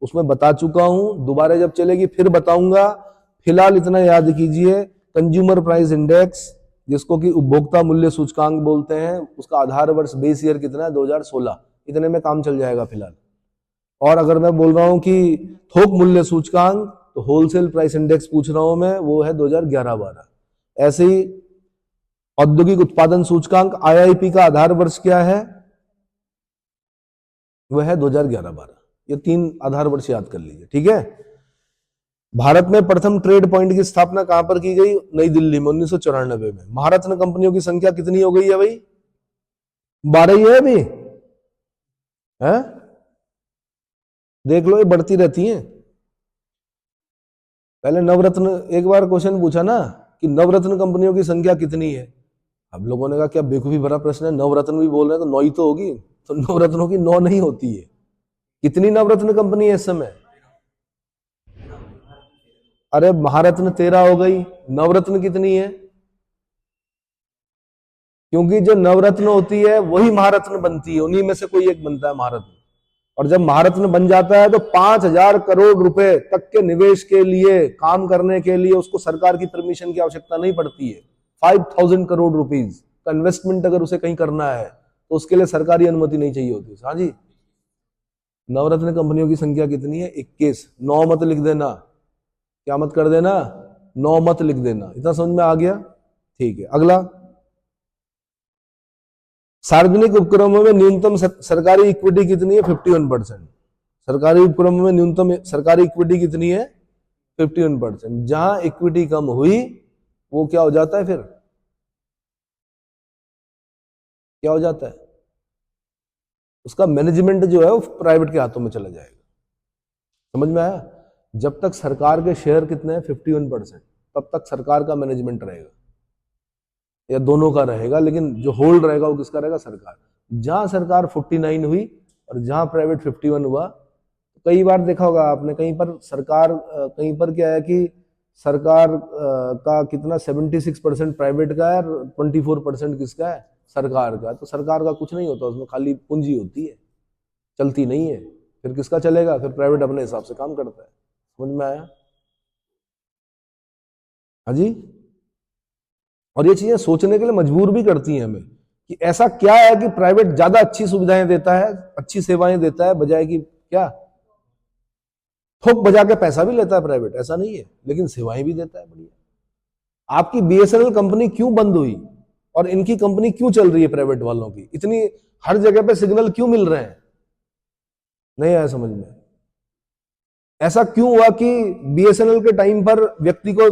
उसमें बता चुका हूं, दोबारा जब चलेगी फिर बताऊंगा। फिलहाल इतना याद कीजिए, कंज्यूमर प्राइस इंडेक्स, जिसको कि उपभोक्ता मूल्य सूचकांक बोलते हैं, उसका आधार वर्ष बेस ईयर कितना है? 2016। इतने में काम चल जाएगा फिलहाल। और अगर मैं बोल रहा हूं कि थोक मूल्य सूचकांक, तो होलसेल प्राइस इंडेक्स पूछ रहा हूं मैं, वो है 2011-12। ऐसे ही औद्योगिक उत्पादन सूचकांक IIP का आधार वर्ष क्या है? वह है 2011-12। ये 3 आधार वर्ष याद कर लीजिए। ठीक है। भारत में प्रथम ट्रेड पॉइंट की स्थापना कहां पर की गई? नई दिल्ली में 1994 में। महारत्न कंपनियों की संख्या कितनी हो गई है भाई? 12 ही है अभी, है? देख लो, ये बढ़ती रहती हैं। पहले नवरत्न, एक बार क्वेश्चन पूछा ना कि नवरत्न कंपनियों की संख्या कितनी है, अब लोगों ने कहा क्या बेवकूफी भरा प्रश्न है, नवरत्न भी बोल रहे हैं तो 9 ही तो होगी। तो नवरत्नों की 9 नहीं होती है। कितनी नवरत्न कंपनी है इस समय? अरे महारत्न 13 हो गई, नवरत्न कितनी है? क्योंकि जो नवरत्न होती है वही महारत्न बनती है, उन्हीं में से कोई एक बनता है महारत्न। और जब महारत्न बन जाता है तो 5,000 करोड़ रुपए तक के निवेश के लिए, काम करने के लिए उसको सरकार की परमिशन की आवश्यकता नहीं पड़ती है। 5,000 करोड़ रुपीज का इन्वेस्टमेंट अगर उसे कहीं करना है तो उसके लिए सरकारी अनुमति नहीं चाहिए होती। हाँ जी। नवरत्न कंपनियों की संख्या कितनी है? 21। 9 मत लिख देना, क्या मत कर देना? 9 मत लिख देना। इतना समझ में आ गया? ठीक है। अगला, सार्वजनिक उपक्रमों में न्यूनतम सरकारी इक्विटी कितनी है? 51%। सरकारी उपक्रमों में न्यूनतम सरकारी इक्विटी कितनी है? 51%। जहां इक्विटी कम हुई वो क्या हो जाता है? फिर क्या हो जाता है? उसका मैनेजमेंट जो है वो प्राइवेट के हाथों में चला जाएगा। समझ में आया? जब तक सरकार के शेयर कितने हैं? 51%, तब तक सरकार का मैनेजमेंट रहेगा। या दोनों का रहेगा, लेकिन जो होल्ड रहेगा वो किसका रहेगा? सरकार। जहां सरकार 49 हुई और जहां प्राइवेट 51 हुआ, कई बार देखा होगा आपने, कहीं पर सरकार, कहीं पर क्या है कि सरकार का कितना 76% प्राइवेट का है और 24% किसका है? सरकार का। तो सरकार का कुछ नहीं होता, उसमें खाली पूंजी होती है, चलती नहीं है। फिर किसका चलेगा? फिर प्राइवेट अपने हिसाब से काम करता है। समझ में आया? हाँ जी। और ये चीजें सोचने के लिए मजबूर भी करती हैं हमें कि ऐसा क्या है कि प्राइवेट ज्यादा अच्छी सुविधाएं देता है, अच्छी सेवाएं देता है, बजाय कि क्या थोक बजा के पैसा भी लेता है प्राइवेट, ऐसा नहीं है, लेकिन सेवाएं भी देता है बढ़िया। आपकी बीएसएनएल कंपनी क्यों बंद हुई और इनकी कंपनी क्यों चल रही है प्राइवेट वालों की? इतनी हर जगह पे सिग्नल क्यों मिल रहे हैं? नहीं आया समझ में? ऐसा क्यों हुआ कि बीएसएनएल के टाइम पर व्यक्ति को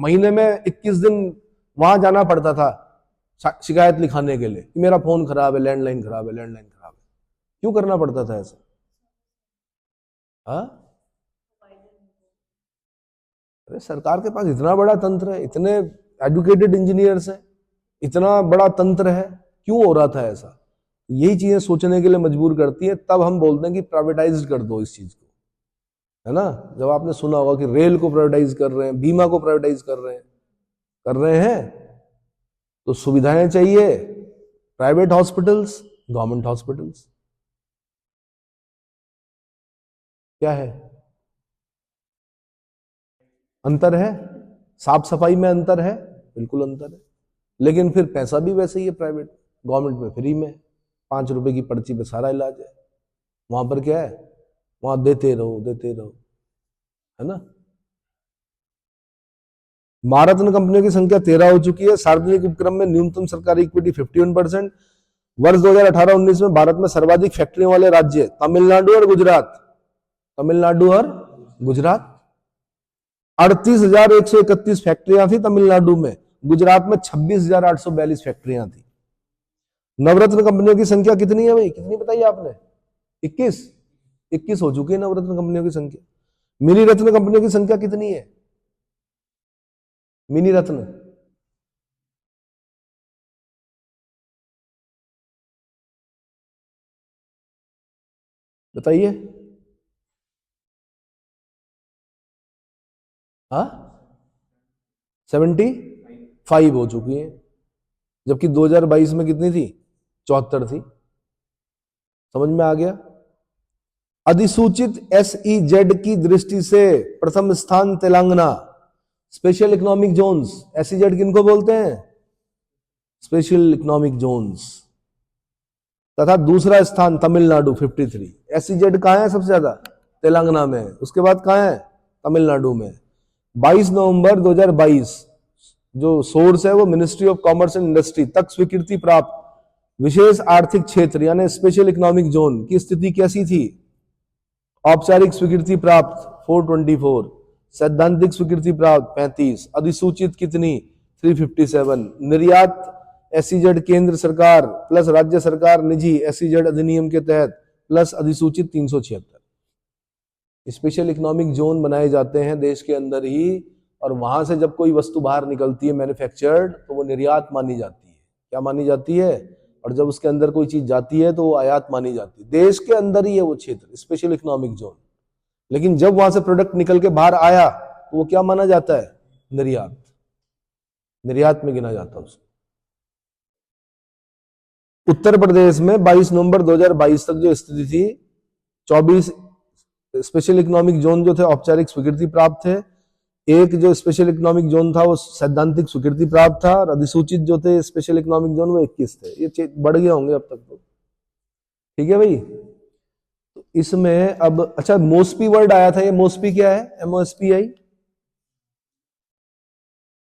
महीने में 21 दिन वहां जाना पड़ता था शिकायत लिखाने के लिए कि मेरा फोन खराब है, लैंडलाइन खराब है, लैंडलाइन खराब है? क्यों करना पड़ता था ऐसा? हाँ, अरे सरकार के पास इतना बड़ा तंत्र है, इतने एडुकेटेड इंजीनियर्स हैं, इतना बड़ा तंत्र है, क्यों हो रहा था ऐसा? यही चीजें सोचने के लिए मजबूर करती है। तब हम बोलते हैं कि प्राइवेटाइज कर दो इस चीज को, है ना? जब आपने सुना होगा कि रेल को प्राइवेटाइज कर रहे हैं, बीमा को प्राइवेटाइज कर रहे हैं, तो सुविधाएं चाहिए, प्राइवेट हॉस्पिटल्स, गवर्नमेंट हॉस्पिटल्स। क्या है अंतर? है साफ सफाई में अंतर है, बिल्कुल अंतर है, लेकिन फिर पैसा भी वैसे ही है प्राइवेट। गवर्नमेंट में फ्री में 5 रुपए की पर्ची पे सारा इलाज है, वहां पर क्या है? वहां देते रहो, है ना? महारत्न कंपनियों की संख्या 13 हो चुकी है। सार्वजनिक उपक्रम में न्यूनतम सरकारी इक्विटी 51%। वर्ष 2018-19 में भारत में सर्वाधिक फैक्ट्रियों वाले राज्य तमिलनाडु और गुजरात। तमिलनाडु और गुजरात 38,131 फैक्ट्रियां थी तमिलनाडु में, गुजरात में 26,842 फैक्ट्रियां थी। नवरत्न कंपनियों की संख्या कितनी है भाई? कितनी बताई आपने? 21 हो चुकी है नवरत्न कंपनियों की संख्या। मिनी रत्न कंपनियों की संख्या कितनी है? मिनी रत्न बताइए। हाँ, 75 हो चुकी है, जबकि 2022 में कितनी थी? 74 थी। समझ में आ गया? अधिसूचित एसईजेड की दृष्टि से प्रथम स्थान Telangana, special economic zones. SEZ किनको बोलते हैं? Special economic zones. तथा दूसरा स्थान तमिलनाडु 53। एसईजेड कहां है सबसे ज्यादा? तेलंगाना में। उसके बाद कहां है? तमिलनाडु में। 22 नवंबर 2022 जो सोर्स है वो ministry of commerce and industry तक स्वीकृति प्राप्त विशेष आर्थिक क्षेत्र यानी स्पेशल इकोनॉमिक जोन की स्थिति कैसी थी? औपचारिक स्वीकृति प्राप्त 424, सैद्धांतिक स्वीकृति प्राप्त 35, अधिसूचित कितनी? 357। निर्यात एसईजेड केंद्र सरकार प्लस राज्य सरकार निजी एसईजेड अधिनियम के तहत प्लस अधिसूचित 376। स्पेशल इकोनॉमिक जोन बनाए जाते हैं देश के अंदर ही, और वहां से जब कोई वस्तु बाहर निकलती है मैन्युफैक्चर्ड, तो वो निर्यात मानी जाती है। क्या मानी जाती है? और जब उसके अंदर कोई चीज जाती है तो वो आयात मानी जाती है। देश के अंदर ही है वो क्षेत्र, स्पेशल इकोनॉमिक जोन। लेकिन जब वहां से प्रोडक्ट निकल के बाहर आया तो वो क्या माना जाता है? निर्यात। निर्यात में गिना जाता है उसको। उत्तर प्रदेश में 22 नवंबर 2022 तक जो स्थिति थी, 24 स्पेशल इकोनॉमिक जोन जो थे औपचारिक स्वीकृति प्राप्त थे, एक जो स्पेशल इकोनॉमिक जोन था वो सैद्धांतिक स्वीकृति प्राप्त था, और अधिसूचित जो थे स्पेशल इकोनॉमिक जोन वो 21 थे। ये बढ़ गए होंगे अब तक तो। ठीक है भाई? तो इसमें अब अच्छा मोस्पी वर्ड आया था, ये मोस्पी क्या है? MOSPI।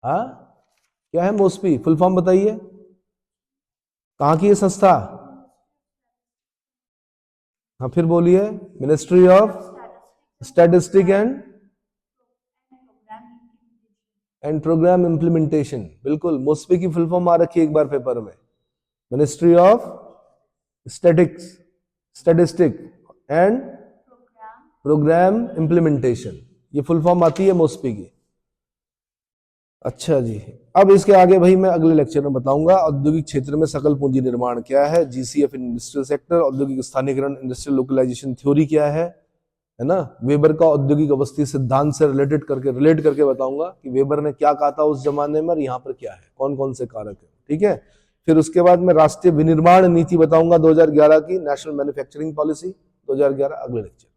हाँ, क्या है मोस्पी? फुल फॉर्म बताइए। कहां की ये संस्था? हाँ फिर बोलिए। Ministry of statistic and programme implementation. बिल्कुल, मोस्पी की फुल फॉर्म आ रखी है एक बार पेपर में, ministry of statistic and programme implementation. ये फुल फॉर्म आती है मोस्पी की। अच्छा जी, अब इसके आगे भाई मैं अगले लेक्चर में बताऊंगा औद्योगिक क्षेत्र में सकल पूंजी निर्माण क्या है, जीसीएफ इन इंडस्ट्रियल सेक्टर, औद्योगिक स्थानीयकरण इंडस्ट्रियल लोकलाइजेशन थ्योरी क्या है ना। वेबर का औद्योगिक अवस्थी सिद्धांत से रिलेट करके बताऊंगा कि वेबर ने क्या कहा था उस जमाने में और यहाँ पर क्या है, कौन कौन से कारक है, ठीक है। फिर उसके बाद मैं राष्ट्रीय विनिर्माण नीति बताऊंगा 2011 की, नेशनल मैन्युफैक्चरिंग पॉलिसी 2011, अगले लेक्चर।